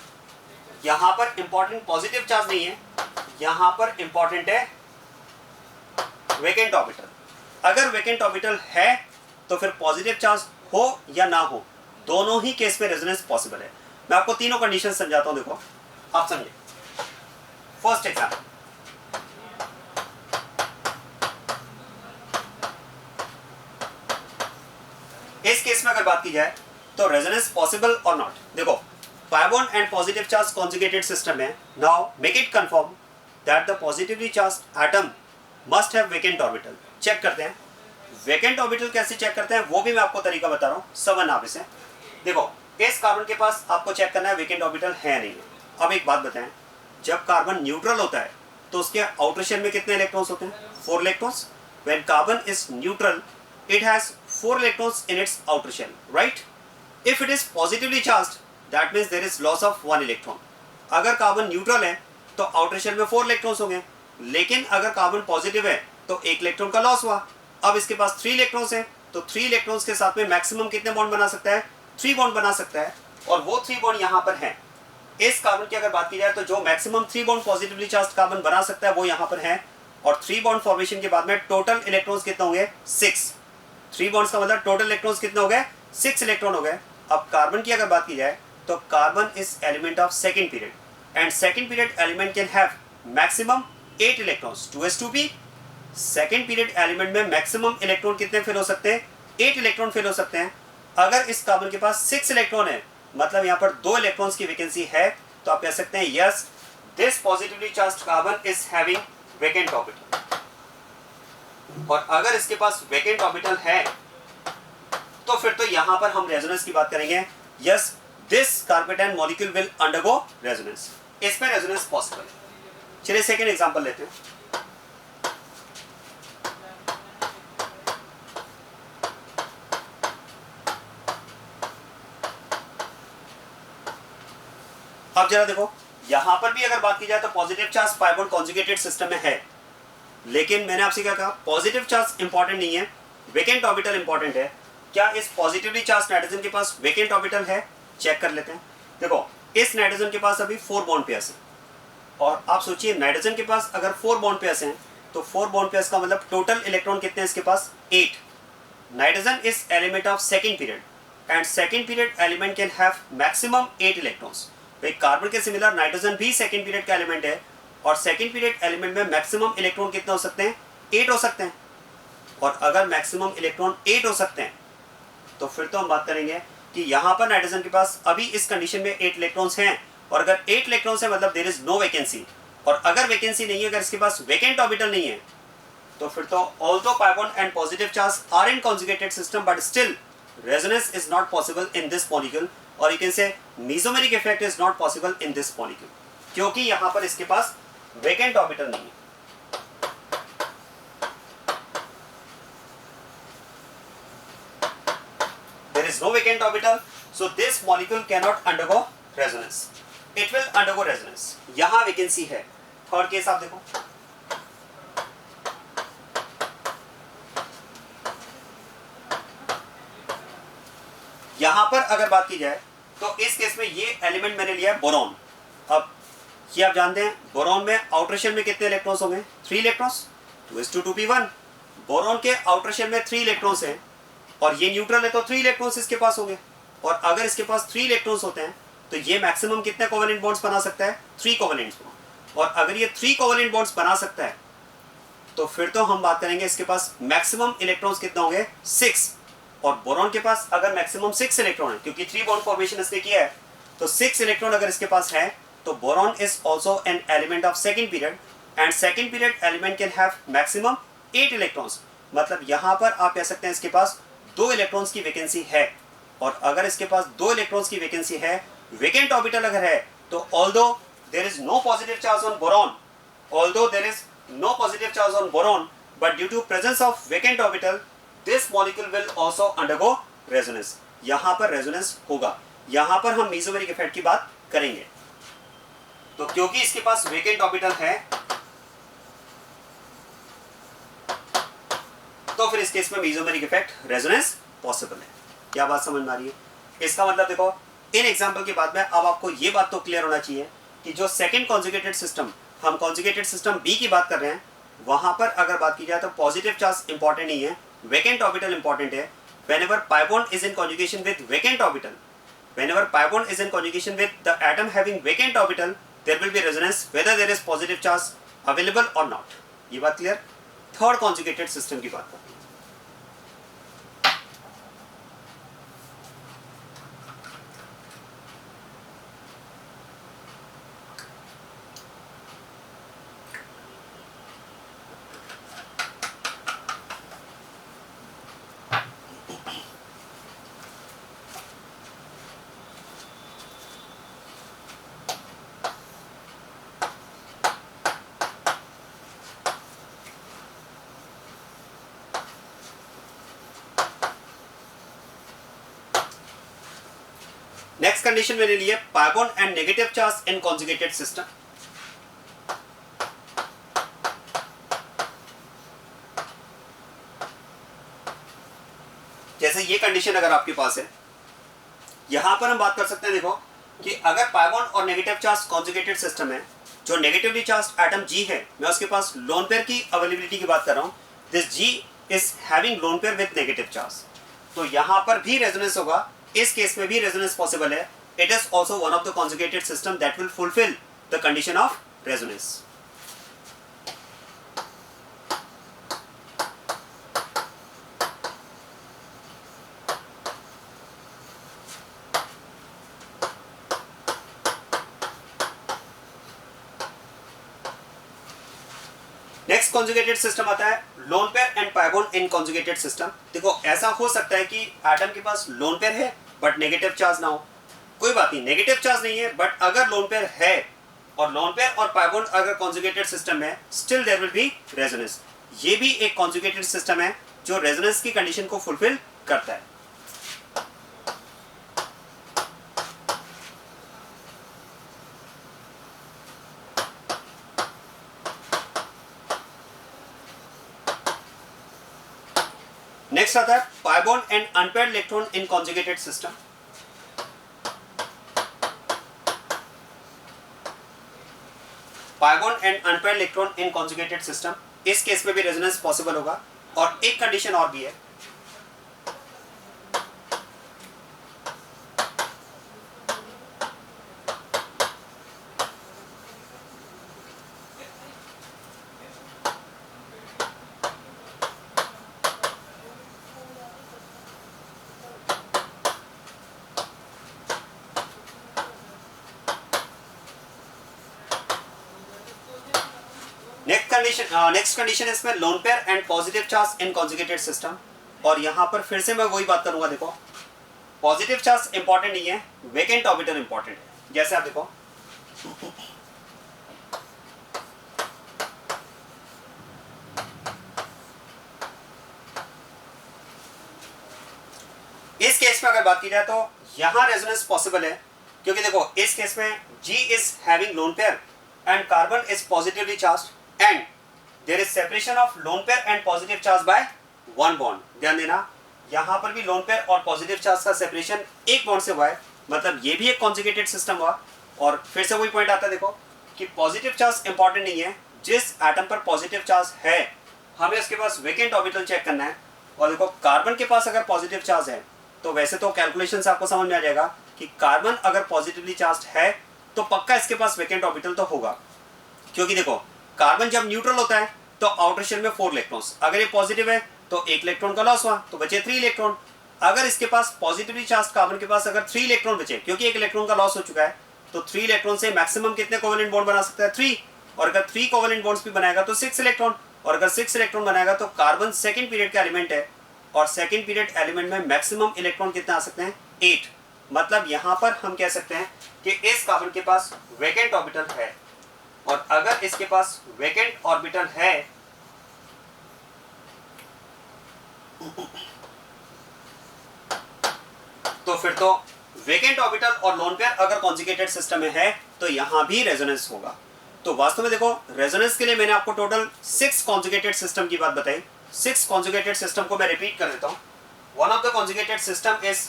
यहां पर इंपॉर्टेंट पॉजिटिव चार्ज नहीं है, यहां पर इंपॉर्टेंट है वेकेंट ऑर्बिटल। अगर वेकेंट ऑर्बिटल है तो फिर पॉजिटिव चार्ज हो या ना हो, दोनों ही केस में रेजोनेंस पॉसिबल है। मैं आपको तीनों कंडीशन समझाता हूं, देखो आप समझे। फर्स्ट एग्जाम्पल, इस केस में अगर बात की जाए तो रेजोनेंस पॉसिबल और नॉट। देखो pi bond and positive charge conjugated system है। Now make it confirm that the positively charged atom must have vacant orbital. Check करते हैं वेकेंट ऑर्बिटल कैसे चेक करते हैं, वो भी मैं आपको तरीका बता रहा हूं, समझ आप इसे। देखो इस कार्बन के पास आपको चेक करना है वेकेंट ऑर्बिटल है नहीं है। अब एक बात बताएं, जब कार्बन न्यूट्रल होता है तो उसके आउटर शेल में कितने इलेक्ट्रॉन्स होते हैं? 4 electrons. When carbon is neutral it has 4 electrons in its outer shell, right? If it is positively charged, that means there is loss of 1 electron. अगर कार्बन न्यूट्रल है तो आउटर शेल में 4 electrons होंगे, लेकिन अगर carbon positive है तो 1 electron का लॉस हुआ। अब इसके पास 3 इलेक्ट्रॉन्स हैं, तो 3 इलेक्ट्रॉन्स के साथ में मैक्सिमम कितने बॉन्ड बना सकता है? 3 बॉन्ड बना सकता है, और वो 3 बॉन्ड यहाँ पर हैं। इस कार्बन की अगर बात की जाए तो जो maximum 3 bond positively charge carbon बना सकता है वो यहाँ पर है, और 3 बॉन्ड फॉर्मेशन के बाद में टोटल इलेक्ट्रॉन्स कितने होंगे? 6। 3 बॉन्ड्स का मतलब टोटल इलेक्ट्रॉन्स कितने हो गए? 6 इलेक्ट्रॉन हो गए। अब कार्बन की अगर बात की जाए तो carbon is element of second period, and second period element can have maximum 8 electrons, 2s2p। Second period element में मैक्सिमम इलेक्ट्रॉन कितने फिल हो सकते हैं? 8 इलेक्ट्रॉन फिल हो सकते हैं। अगर इस कार्बन के पास 6 इलेक्ट्रॉन है, मतलब यहाँ पर 2 इलेक्ट्रॉन्स की वैकेंसी है, तो आप कह सकते हैं yes this positively charged carbon is having vacant orbital. और अगर इसके पास वेकेंट ऑर्बिटल है तो फिर तो यहां पर हम रेजोनेंस की बात करेंगे। यस दिस कार्बेटाइन मॉलिक्यूल विल अंडरगो रेजोनेंस, इसमें रेजोनेंस पॉसिबल है। चलिए सेकंड एग्जांपल लेते हैं। अब जरा देखो यहां पर भी अगर बात की जाए तो positive charge pi bond conjugated system में है, लेकिन मैंने आपसे क्या कहा, पॉजिटिव चार्ज इंपॉर्टेंट नहीं है, वेकेंट ऑर्बिटल इंपॉर्टेंट है। क्या इस पॉजिटिवली चार्ज नाइट्रोजन के पास वेकेंट ऑर्बिटल है? चेक कर लेते हैं। देखो इस नाइट्रोजन के पास अभी 4 बॉन्ड पेयर्स हैं, और आप सोचिए नाइट्रोजन के पास अगर 4 बॉन्ड पेयर्स हैं तो 4 बॉन्ड पेयर्स का मतलब टोटल इलेक्ट्रॉन कितने हैं इसके पास? 8। Nitrogen is element of second period, and second period element can have maximum 8 electrons. भाई कार्बन के सिमिलर नाइट्रोजन भी सेकेंड पीरियड का एलिमेंट है, और सेकेंड पीरियड एलिमेंट में मैक्सिमम इलेक्ट्रॉन कितने हो सकते हैं? 8 हो सकते हैं। और अगर मैक्सिमम इलेक्ट्रॉन 8 हो सकते हैं तो फिर तो हम बात करेंगे कि यहाँ पर नाइट्रोजन के पास अभी इस कंडीशन में 8 इलेक्ट्रॉन्स हैं, और अगर 8 इलेक्ट्रॉन्स है मतलब देयर इज नो वैकेंसी। और अगर वैकेंसी नहीं है, अगर इसके पास वेकेंट ऑर्बिटल नहीं है, तो फिर तो although pi bond and positive charge are in conjugated system, but still resonance is not possible in this molecule, और you can say mesomeric effect is not possible in this molecule, क्योंकि यहाँ पर इसके पास वेकेंट ऑर्बिटल नहीं है। There is no vacant orbital, so this molecule cannot undergo resonance. It will undergo resonance. यहां vacancy है। Third case आप देखो, यहां पर अगर बात की जाए तो इस केस में ये एलिमेंट मैंने लिया है बोरॉन। अब ये आप जानते हैं बोरॉन में आउटर शेल में कितने इलेक्ट्रॉन्स होंगे? 3 इलेक्ट्रॉन्स, 2s2p1। बोरॉन के आउटर शेल में 3 इलेक्ट्रॉन्स हैं, और ये न्यूट्रल है तो 3 इलेक्ट्रॉन्स इसके पास होंगे। और अगर इसके पास 3 इलेक्ट्रॉन्स होते हैं तो ये मैक्सिमम कितने कोवेलेंट बॉन्ड्स बना सकता है? 3 कोवेलेंट बॉन्ड। और अगर ये 3 कोवेलेंट बॉन्ड्स बना सकता है तो फिर तो हम बात करेंगे इसके पास मैक्सिमम इलेक्ट्रॉन्स कितने होंगे? 6। और बोरॉन के पास अगर मैक्सिमम 6 इलेक्ट्रॉन है, क्योंकि 3 बॉन्ड फॉर्मेशन इसने किया है, तो 6 इलेक्ट्रॉन अगर इसके पास है तो boron is also an element of second period, and second period element can have maximum 8 electrons. मतलब यहां पर आप कह सकते हैं इसके पास 2 इलेक्ट्रॉन्स की वैकेंसी है, और अगर इसके पास 2 इलेक्ट्रॉन्स की वैकेंसी है, वेकेंट ऑर्बिटल अगर है, तो although there is no positive charge on boron, although there is no positive charge on boron, but due to presence of vacant orbital, this molecule will also undergo resonance. यहाँ पर resonance होगा. यहाँ पर हम mesomeric effect की बात करेंगे. तो क्योंकि इसके पास vacant orbital है, तो फिर इस केस में mesomeric effect resonance possible है. क्या बात समझ में आ रही है? इसका मतलब देखो, इन एग्जाम्पल के बाद में अब आपको ये बात तो क्लियर होना चाहिए कि जो सेकंड कॉन्जुगेटेड सिस्टम, हम कॉन्जुगेटेड सिस्टम बी की बात कर रहे हैं, वहां पर अगर बात की जाए तो पॉजिटिव चार्ज इंपॉर्टेंट नहीं है, वैकेंट ऑर्बिटल इंपॉर्टेंट है. whenever pi bond is in conjugation with vacant orbital, whenever pi bond is in conjugation with the atom having vacant orbital, there will be resonance whether there is positive charge available or not. ये बात clear. Third conjugated system की बात करते हैं. Next condition मेरे लिए pi bond and negative charge in conjugated system. जैसे ये कंडीशन अगर आपके पास है, यहां पर हम बात कर सकते हैं. देखो कि अगर pi bond और नेगेटिव चार्ज कॉन्जुगेटेड सिस्टम है, जो नेगेटिवली चार्ज एटम G है, मैं उसके पास लोन पेयर की अवेलेबिलिटी की बात कर रहा हूं. This G is having lone pair with negative charge, तो यहां पर भी रेजोनेंस होगा. इस केस में भी रेजोनेंस पॉसिबल है. It is also one of the conjugated system that will fulfil the condition of resonance. Next conjugated system आता है lone pair and pi bond in conjugated system. देखो ऐसा हो सकता है कि एटम के पास लोन पेयर है बट नेगेटिव चार्ज ना हो. कोई बात नहीं, नेगेटिव चार्ज नहीं है, बट अगर लोन पेयर है और लोन पेयर और पाई बॉन्ड अगर कॉन्जुगेटेड सिस्टम है, still there will be resonance. ये भी एक कॉन्जुगेटेड सिस्टम है जो रेजोनेंस की कंडीशन को फुलफिल करता है. नेक्स्ट आता है pi bond and unpaired electron in conjugated system. pi bond and unpaired electron in conjugated system, इस केस में भी रेजोनेंस पॉसिबल होगा. और एक कंडीशन और भी है. नेक्स्ट कंडीशन इसमें loan pair and positive charge in conjugated system. और यहां पर फिर से मैं वही बात करूंगा. देखो पॉजिटिव चार्ज इंपॉर्टेंट नहीं है, वेकेंट ऑर्बिटल इंपॉर्टेंट है. जैसे आप देखो इस केस में अगर बात की जाए तो यहां रेजोनेंस पॉसिबल है, क्योंकि देखो इस केस में G is having loan pair and carbon is positively charged and there is separation of lone pair and positive charge by one bond. ध्यान देना, यहाँ पर भी lone pair और positive charge का separation एक bond से हुआ है, मतलब ये भी एक conjugated system हुआ. और फिर से वही point आता है देखो कि positive charge important नहीं है. जिस atom पर positive charge है, हमें उसके पास vacant orbital check करना है. और देखो कार्बन के पास अगर positive charge है, तो वैसे तो कैलकुलेशन से आपको समझ में आ जाएगा कि कार्बन अगर पॉजिटिवली चार्ज है तो पक्का इसके पास वेकेंट ऑर्बिटल तो होगा. क्योंकि देखो कार्बन जब न्यूट्रल होता है तो आउटर शेल में 4 इलेक्ट्रॉन्स, अगर ये पॉजिटिव है तो 1 इलेक्ट्रॉन का लॉस हुआ तो बचे 3 इलेक्ट्रॉन. अगर इसके पास पॉजिटिवली चार्ज कार्बन के पास अगर 3 इलेक्ट्रॉन बचे, क्योंकि 1 इलेक्ट्रॉन का लॉस हो चुका है, तो 3 इलेक्ट्रॉन से मैक्सिमम कितने कोवेलेंट बॉन्ड बना सकता है? 3. और अगर 3 कोवेलेंट बॉन्ड्स भी बनाएगा तो 6 इलेक्ट्रॉन. और अगर 6 इलेक्ट्रॉन बनाएगा तो कार्बन सेकंड पीरियड का एलिमेंट है, और सेकंड पीरियड एलिमेंट में मैक्सिमम इलेक्ट्रॉन कितने आ सकते हैं? 8. मतलब यहां पर हम कह सकते हैं कि इस कार्बन के पास वेकेंट ऑर्बिटल है. और अगर इसके पास वेकेंट ऑर्बिटल है तो फिर तो वेकेंट ऑर्बिटल और लोन पेयर अगर कॉन्जुगेटेड सिस्टम में है तो यहां भी रेजोनेंस होगा। तो वास्तव में देखो रेजोनेंस के लिए मैंने आपको टोटल 6 कॉन्जुगेटेड सिस्टम की बात बताई। 6 कॉन्जुगेटेड सिस्टम को मैं रिपीट कर देता हूं। One of the conjugated system is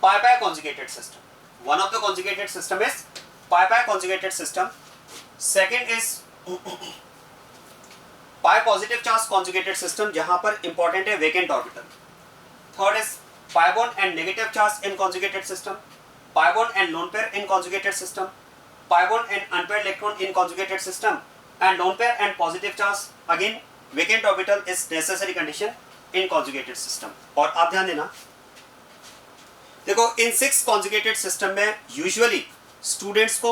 pi conjugated system. One of the conjugated system is pi conjugated system. Second is pi positive charge conjugated system जहां पर इंपॉर्टेंट है vacant orbital. Third is pi bond and negative charge in conjugated system, pi bond and lone pair in conjugated system, pi bond and unpaired electron in conjugated system, and lone pair and positive charge again vacant orbital is necessary condition in conjugated system। और आप ध्यान देना, देखो इन 6 conjugated system में usually students को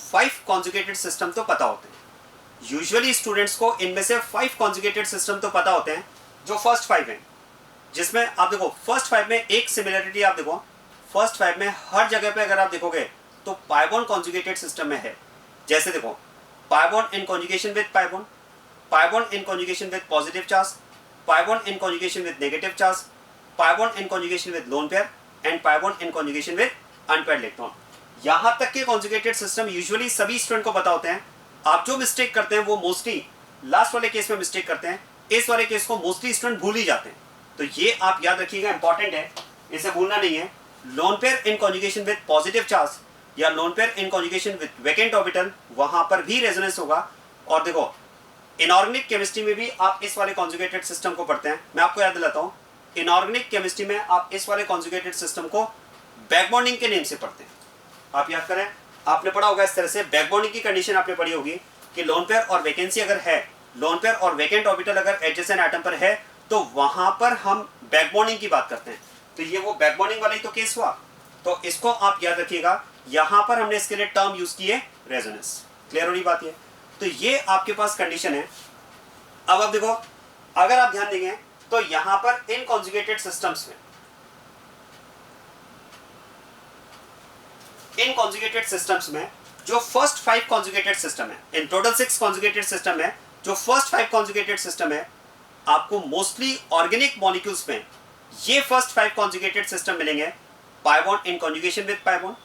5 conjugated system तो पता होते हैं। यूजुअली स्टूडेंट्स को इनमें से 5 conjugated system तो पता होते हैं जो फर्स्ट 5 हैं, जिसमें आप देखो फर्स्ट 5 में एक सिमिलरिटी आप देखो, फर्स्ट 5 में हर जगह पे अगर आप देखोगे तो पाई बॉन्ड कॉन्जुगेटेड सिस्टम में है। जैसे देखो pi bond in conjugation with pi bond, pi bond in conjugation with positive charge, pi bond in conjugation with negative charge, pi bond in conjugation with loan pair and pi bond in conjugation with unpaired electron. यहां तक के conjugated system usually सभी student को पता होते हैं। आप जो मिस्टेक करते हैं वो मोस्टली लास्ट वाले केस में मिस्टेक करते हैं, इस वाले केस को मोस्टली स्टूडेंट भूल ही जाते हैं। तो ये आप याद रखिएगा, इंपॉर्टेंट है, इसे भूलना नहीं है। Lone pair in conjugation with positive charge या lone pair in conjugation with vacant orbital, वहां पर भी रेजोनेंस होगा। और देखो इनऑर्गेनिक केमिस्ट्री में भी आप इस वाले कॉन्जुगेटेड सिस्टम को पढ़ते हैं। मैं आपको याद दिलाता हूं, इनऑर्गेनिक केमिस्ट्री में आप इस वाले कॉन्जुगेटेड सिस्टम को बैकबॉन्डिंग के नेम से पढ़ते हैं। आप याद करें, आपने पढ़ा होगा इस तरह से, बैकबॉन्डिंग की कंडीशन आपने पढ़ी होगी कि लोन पेयर और वैकेंसी अगर है, लोन पेयर और वेकेंट ऑर्बिटल अगर एडजेसेंट एटम पर है तो वहां पर हम बैकबॉन्डिंग की बात करते हैं। तो ये वो बैकबॉन्डिंग वाला ही तो केस हुआ। तो इसको आप याद रखिएगा, यहां पर हमने इसके लिए टर्म यूज की है रेजोनेंस। क्लियर हो रही बात ये? तो ये आपके पास कंडीशन है। अब आप देखो, अगर आप ध्यान देंगे तो यहां पर इन कॉन्जुगेटेड सिस्टम्स में, इन कॉन्जुगेटेड सिस्टम्स में जो फर्स्ट 5 कॉन्जुगेटेड सिस्टम है, इन टोटल 6 कॉन्जुगेटेड सिस्टम है, जो फर्स्ट 5 कॉन्जुगेटेड सिस्टम है, आपको मोस्टली ऑर्गेनिक मॉलिक्यूल्स में ये फर्स्ट 5 कॉन्जुगेटेड सिस्टम मिलेंगे। पाई bond in conjugation with pi bond,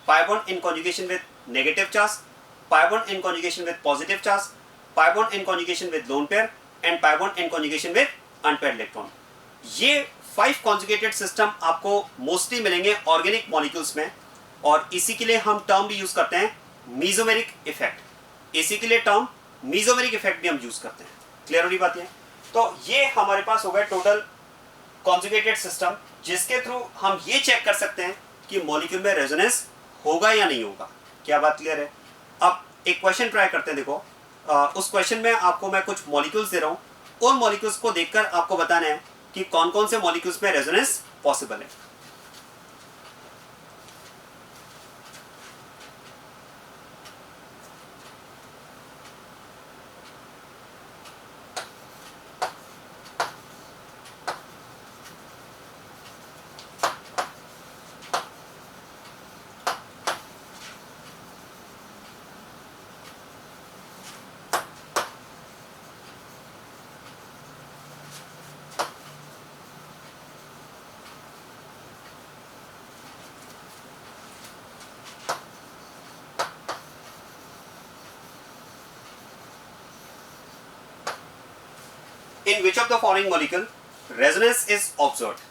pi bond in conjugation with negative charge, pi bond in conjugation with positive charge, pi bond in conjugation with loan pair and pi bond in conjugation with unpaired electron. ये 5 conjugated system आपको mostly मिलेंगे organic molecules में। और इसी के लिए हम term भी यूज करते हैं मीजोमेरिक इफेक्ट। इसी के लिए टर्म मीजोमेरिक इफेक्ट भी हम यूज करते हैं। क्लियर हो रही बात है? तो ये हमारे पास हो गया टोटल कॉन्जुगेटेड सिस्टम, जिसके थ्रू हम ये चेक कर सकते हैं कि मॉलिक्यूल में रेजोनेंस होगा या नहीं होगा। क्या बात क्लियर है? अब एक क्वेश्चन ट्राई करते हैं। देखो उस क्वेश्चन में आपको मैं कुछ मॉलिक्यूल्स दे रहा हूं, उन मॉलिक्यूल्स को देखकर आपको बताना है कि कौन कौन से मॉलिक्यूल्स में रेजोनेंस पॉसिबल है। In which of the following molecule resonance is observed?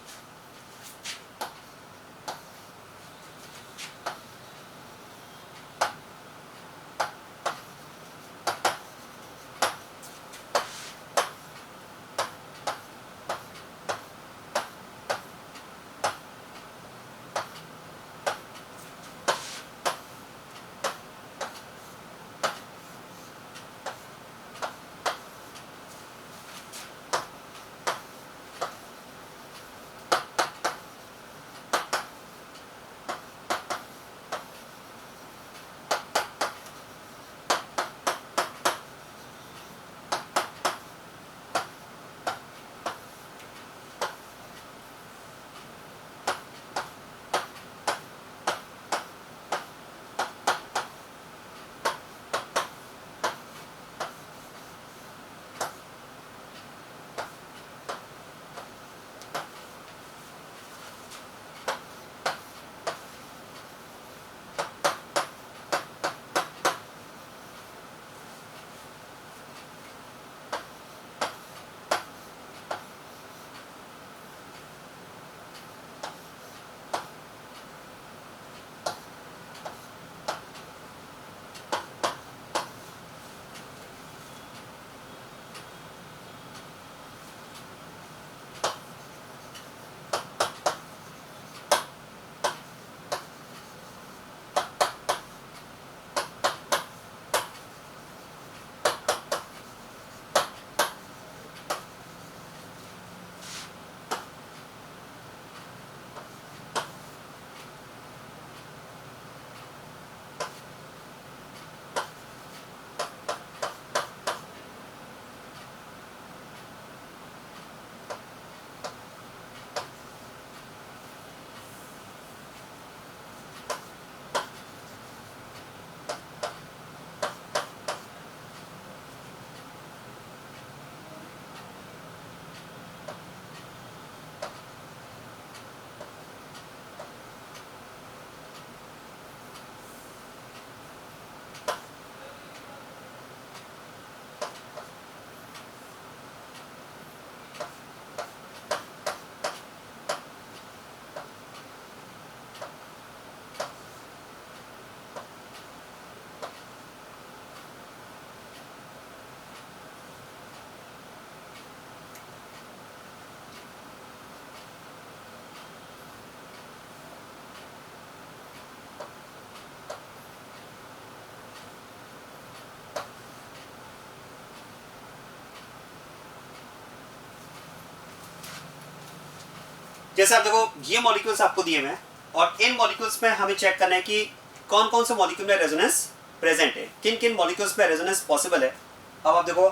जैसे आप देखो ये मॉलिक्यूल्स आपको दिए हुए हैं और इन मॉलिक्यूल्स में हमें चेक करना है कि कौन कौन से मॉलिक्यूल में रेजोनेंस प्रेजेंट है, किन किन मॉलिक्यूल्स में रेजोनेंस पॉसिबल है। अब आप देखो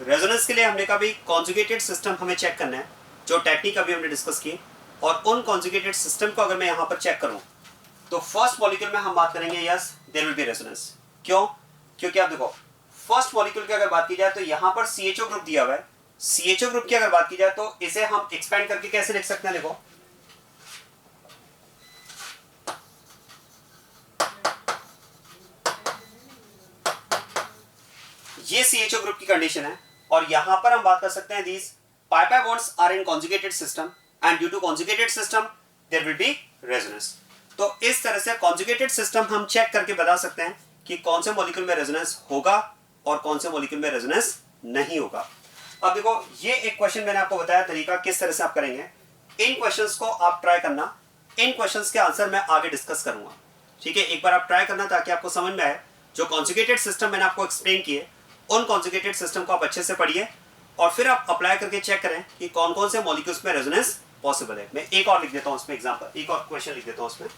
रेजोनेंस के लिए हमने कहा भी कॉन्जुगेटेड सिस्टम हमें चेक करना है, जो टेक्निक अभी हमने डिस्कस की। और उन कॉन्जुगेटेड सिस्टम को अगर मैं यहाँ पर चेक करूँ तो फर्स्ट मॉलिक्यूल में हम बात करेंगे yes there will be resonance. क्यों? क्योंकि आप देखो फर्स्ट मॉलिक्यूल की अगर बात की जाए तो यहाँ पर CHO ग्रुप दिया हुआ है। CHO ग्रुप की अगर बात की जाए तो इसे हम एक्सपेंड करके कैसे लिख सकते हैं, देखो ये CHO ग्रुप की कंडीशन है और यहां पर हम बात कर सकते हैं these pi pi bonds are in conjugated system and due to conjugated system there will be resonance. तो इस तरह से कॉन्जुगेटेड सिस्टम हम चेक करके बता सकते हैं कि कौन से मॉलिक्यूल में रेजोनेंस होगा और कौन से मॉलिक्यूल में रेजोनेंस नहीं होगा। अब देखो ये एक क्वेश्चन मैंने आपको बताया तरीका किस तरह से आप करेंगे। इन क्वेश्चंस को आप ट्राई करना, इन क्वेश्चंस के आंसर मैं आगे डिस्कस करूंगा, ठीक है। एक बार आप ट्राई करना ताकि आपको समझ में आए। जो कॉन्जुगेटेड सिस्टम मैंने आपको एक्सप्लेन किए उन कॉन्जुगेटेड सिस्टम को आप अच्छे से पढ़िए और फिर आप अप्लाई करके चेक करें कि कौन कौन से मॉलिक्यूल्स में रेजोनेंस पॉसिबल है। मैं एक और लिख देता हूं उसमें एग्जांपल, एक और क्वेश्चन लिख देता हूं उसमें।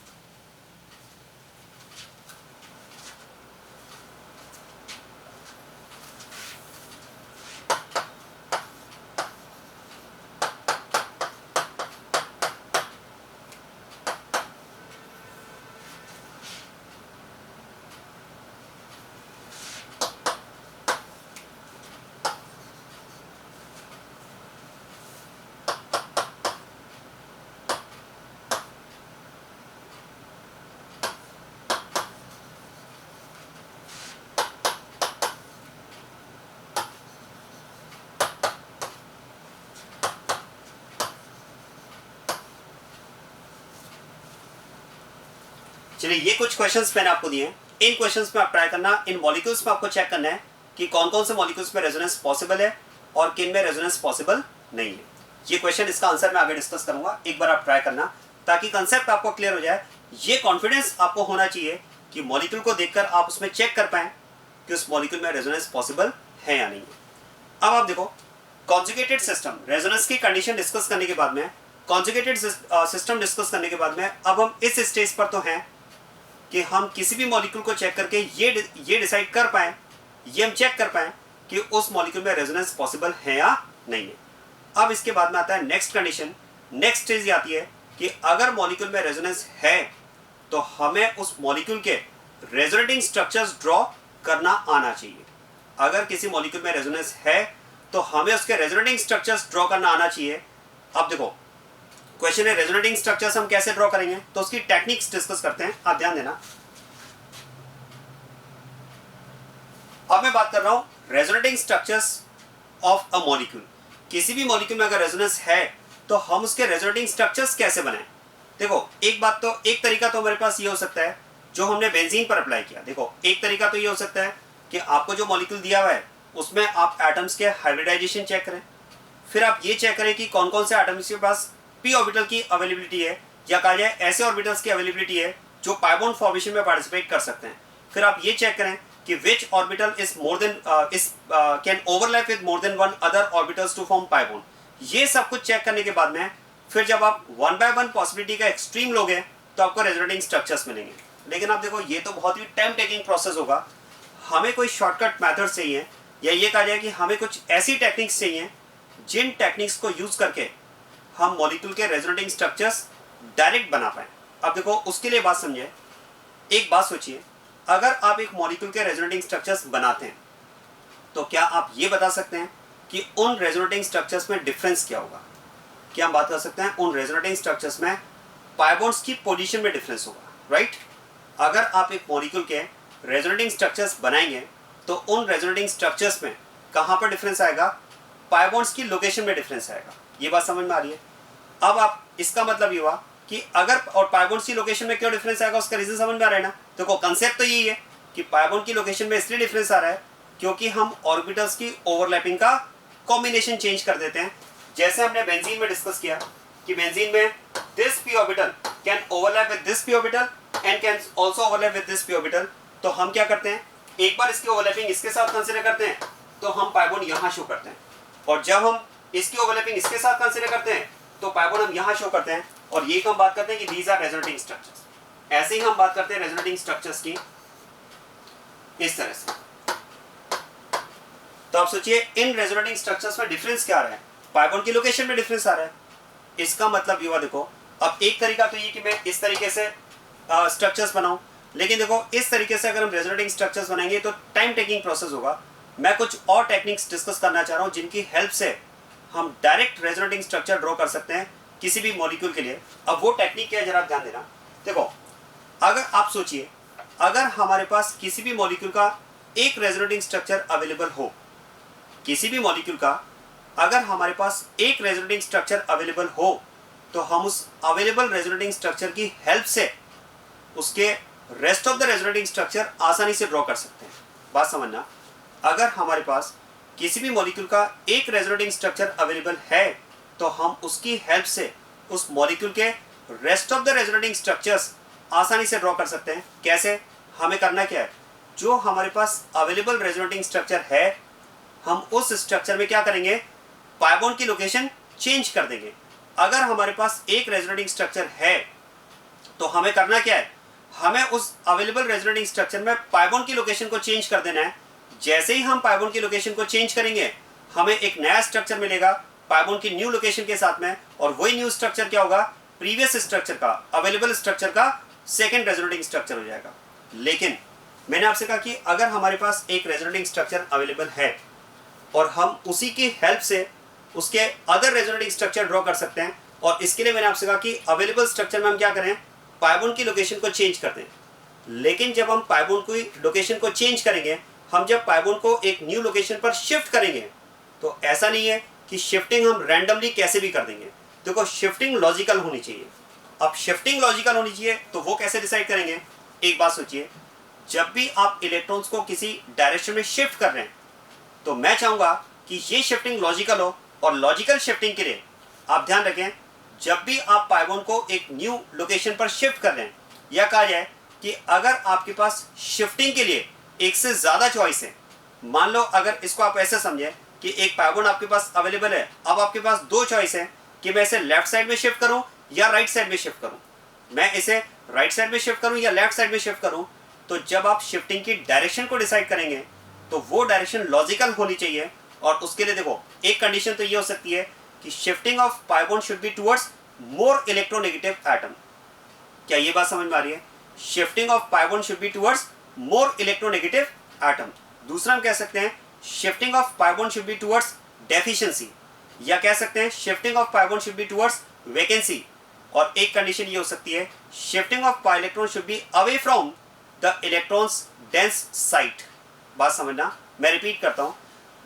चलिए ये कुछ क्वेश्चंस मैंने आपको दिए हैं, इन क्वेश्चंस में आप ट्राई करना। इन मॉलिक्यूल्स में आपको चेक करना है कि कौन कौन से मॉलिक्यूल्स में रेजोनेंस पॉसिबल है और किन में रेजोनेंस पॉसिबल नहीं है। ये क्वेश्चन इसका आंसर मैं आगे डिस्कस करूंगा, एक बार आप ट्राई करना ताकि कंसेप्ट आपको क्लियर हो जाए। ये कॉन्फिडेंस आपको होना चाहिए कि मॉलिक्यूल को देखकर आप उसमें चेक कर पाए कि उस मॉलिक्यूल में रेजोनेंस पॉसिबल है या नहीं है। अब आप देखो कॉन्जुगेटेड सिस्टम रेजोनेंस की कंडीशन डिस्कस करने के बाद में, कॉन्जुगेटेड सिस्टम डिस्कस करने के बाद में अब हम इस स्टेज पर तो हैं कि हम किसी भी मॉलिक्यूल को चेक करके ये डिसाइड कर पाए, ये हम चेक कर पाए कि उस मॉलिक्यूल में रेजोनेंस पॉसिबल है या नहीं है। अब इसके बाद में आता है नेक्स्ट कंडीशन, नेक्स्ट स्टेज आती है कि अगर मॉलिक्यूल में रेजोनेंस है तो हमें उस मॉलिक्यूल के रेजोनेटिंग स्ट्रक्चर्स ड्रॉ करना आना चाहिए। अगर किसी मॉलिक्यूल में रेजोनेंस है तो हमें उसके रेजोनेटिंग स्ट्रक्चर्स ड्रॉ करना आना चाहिए। अब देखो क्वेश्चन है रेजोनेटिंग स्ट्रक्चर्स हम कैसे ड्रॉ करेंगे, तो उसकी टेक्निक्स डिस्कस करते हैं, आप ध्यान देना। अब मैं बात कर रहा हूं resonating structures of a molecule. किसी भी मॉलिक्यूल में अगर रेजोनेंस है तो हम उसके रेजोनेटिंग स्ट्रक्चर्स कैसे बनाएं। देखो एक बात तो, एक तरीका तो हमारे पास ये हो सकता है जो हमने बेंजीन पर अप्लाई किया। देखो एक तरीका तो ये हो सकता है कि आपको जो मॉलिक्यूल दिया हुआ है उसमें आप एटम्स के हाइब्रिडाइजेशन चेक करें, फिर आप ये चेक करें कि कौन कौन से एटम्स के पास p ऑर्बिटल की अवेलेबिलिटी है या कहा जाए ऐसे ऑर्बिटल्स की अवेलेबिलिटी है जो पाई बॉन्ड फॉर्मेशन में पार्टिसिपेट कर सकते हैं। फिर आप ये चेक करें कि which orbital is more than can overlap with more than one other orbitals to form pi bond. ये सब कुछ चेक करने के बाद में फिर जब आप वन बाय वन पॉसिबिलिटी का एक्सट्रीम लोगे तो आपको रेजोनेटिंग स्ट्रक्चर्स मिलेंगे। लेकिन आप देखो ये तो बहुत ही टाइम टेकिंग प्रोसेस होगा, हमें कोई शॉर्टकट मेथड चाहिए या ये कहा जाए कि हमें कुछ ऐसी टेक्निक्स चाहिए जिन टेक्निक्स को यूज करके हम मॉलिक्यूल के रेजोनेटिंग स्ट्रक्चर्स डायरेक्ट बना पाए। अब देखो उसके लिए बात समझिए, एक बात सोचिए, अगर आप एक मॉलिक्यूल के रेजोनेटिंग स्ट्रक्चर्स बनाते हैं तो क्या आप ये बता सकते हैं कि उन रेजोनेटिंग स्ट्रक्चर्स में डिफरेंस क्या होगा। क्या हम बात कर सकते हैं उन रेजोनेटिंग स्ट्रक्चर्स में पाई बॉन्ड्स की पोजीशन में डिफरेंस होगा, राइट। अगर आप एक मॉलिक्यूल के रेजोनेटिंग स्ट्रक्चर्स बनाएंगे तो उन रेजोनेटिंग स्ट्रक्चर्स में कहाँ पर डिफरेंस आएगा, पाई बॉन्ड्स की लोकेशन में डिफरेंस आएगा। ये बात समझ में आ रही है। अब आप इसका मतलब ये हुआ कि अगर और पाई बॉन्ड्स की लोकेशन में क्यों डिफरेंस आएगा, उसका रीजन समझ में आ रहा है ना। देखो कंसेप्ट तो यही है कि पाई बॉन्ड की लोकेशन में इसलिए डिफरेंस आ रहा है क्योंकि हम ऑर्बिटल्स की ओवरलैपिंग का कॉम्बिनेशन चेंज कर देते हैं। जैसे हमने बेंजीन में डिस्कस किया कि बेंजीन में this p orbital can overlap with this p orbital and can also overlap with this p orbital. तो हम क्या करते हैं, एक बार इसकी ओवरलैपिंग इसके साथ कंसीडर करते हैं तो हम पाई बॉन्ड यहाँ शो करते हैं, और जब हम इसकी ओवरलैपिंग इसके साथ कंसीडर करते हैं तो पाइबोन हम यहाँ शो करते हैं और ये हम बात करते हैं कि दीज आर रेजोनेटिंग स्ट्रक्चर्स। ऐसे ही हम बात करते हैं रेजोनेटिंग स्ट्रक्चर्स की इस तरह से। तो आप सोचिए इन रेजोनेटिंग स्ट्रक्चर्स में डिफरेंस क्या आ रहा है, पाइबोन की लोकेशन में डिफरेंस आ रहा है। इसका मतलब ये हुआ, देखो अब एक तरीका तो ये कि मैं इस तरीके से स्ट्रक्चर्स बनाऊं, लेकिन देखो इस तरीके से अगर हम रेजोनेटिंग स्ट्रक्चर्स बनाएंगे तो टाइम टेकिंग प्रोसेस होगा। मैं कुछ और टेक्निक्स डिस्कस करना चाह रहा हूं जिनकी हेल्प से हम डायरेक्ट रेजोनेटिंग स्ट्रक्चर ड्रॉ कर सकते हैं किसी भी मॉलिक्यूल के लिए। अब वो टेक्निक क्या है जरा ध्यान देना। देखो अगर आप सोचिए, अगर हमारे पास किसी भी मॉलिक्यूल का एक रेजोनेटिंग स्ट्रक्चर अवेलेबल हो, किसी भी मॉलिक्यूल का अगर हमारे पास एक रेजोनेटिंग स्ट्रक्चर अवेलेबल हो, तो हम उस अवेलेबल रेजोनेटिंग स्ट्रक्चर की हेल्प से उसके rest of the resonating structure आसानी से ड्रॉ कर सकते हैं। बात समझना, अगर हमारे पास किसी भी मॉलिक्यूल का एक रेजोनेटिंग स्ट्रक्चर अवेलेबल है तो हम उसकी हेल्प से उस मॉलिक्यूल के rest of the resonating structures आसानी से ड्रॉ कर सकते हैं। कैसे? हमें करना क्या है, जो हमारे पास अवेलेबल रेजोनेटिंग स्ट्रक्चर है हम उस स्ट्रक्चर में क्या करेंगे, पाइबोन की लोकेशन चेंज कर देंगे। अगर हमारे पास एक रेजोनेटिंग स्ट्रक्चर है तो हमें करना क्या है, हमें उस अवेलेबल रेजोनेटिंग स्ट्रक्चर में पाइबोन की लोकेशन को चेंज कर देना है। जैसे ही हम पाइबोन की लोकेशन को चेंज करेंगे हमें एक नया स्ट्रक्चर मिलेगा पाइबोन की न्यू लोकेशन के साथ में, और वही न्यू स्ट्रक्चर क्या होगा, प्रीवियस स्ट्रक्चर का, अवेलेबल स्ट्रक्चर का सेकेंड रेजोनेटिंग स्ट्रक्चर हो जाएगा। लेकिन मैंने आपसे कहा कि अगर हमारे पास एक रेजोनेटिंग स्ट्रक्चर अवेलेबल है और हम उसी की हेल्प से उसके अदर रेजोनेटिंग स्ट्रक्चर ड्रॉ कर सकते हैं, और इसके लिए मैंने आपसे कहा कि अवेलेबल स्ट्रक्चर में हम क्या करें, पाइबोन की लोकेशन को चेंज कर दें। लेकिन जब हम पाइबोन की लोकेशन को चेंज करेंगे, हम जब पाइबोन को एक न्यू लोकेशन पर शिफ्ट करेंगे, तो ऐसा नहीं है कि शिफ्टिंग हम रैंडमली कैसे भी कर देंगे। देखो शिफ्टिंग लॉजिकल होनी चाहिए। अब शिफ्टिंग लॉजिकल होनी चाहिए तो वो कैसे डिसाइड करेंगे, एक बात सोचिए, जब भी आप इलेक्ट्रॉन्स को किसी डायरेक्शन में शिफ्ट कर रहे हैं तो मैं चाहूंगा कि ये शिफ्टिंग लॉजिकल हो, और लॉजिकल शिफ्टिंग के लिए आप ध्यान रखें, जब भी आप पाइबोन को एक न्यू लोकेशन पर शिफ्ट कर रहे हैं, या कहा जाए कि अगर आपके पास शिफ्टिंग के लिए एक से ज़्यादा चॉइस है, मान लो अगर इसको आप ऐसे समझें कि एक पाइबोन आपके पास अवेलेबल है, अब आपके पास दो चॉइस है कि मैं इसे लेफ्ट साइड में शिफ्ट करूं या राइट साइड में शिफ्ट करूं, मैं इसे राइट साइड में शिफ्ट करूं या लेफ्ट साइड में शिफ्ट करूं। तो जब आप शिफ्टिंग की डायरेक्शन को डिसाइड करेंगे तो वो डायरेक्शन लॉजिकल होनी चाहिए, और उसके लिए देखो एक कंडीशन तो ये हो सकती है कि shifting of pi bond should be towards more electronegative atom. क्या ये बात समझ में आ रही है? Shifting of pi bond should be towards more electronegative atom. दूसरा हम कह सकते हैं shifting of pi bond should be towards deficiency, या कह सकते हैं shifting of pi bond should be towards vacancy. और एक कंडीशन ये हो सकती है shifting of pi electron should be away from the electrons dense site. बात समझना, मैं रिपीट करता हूं,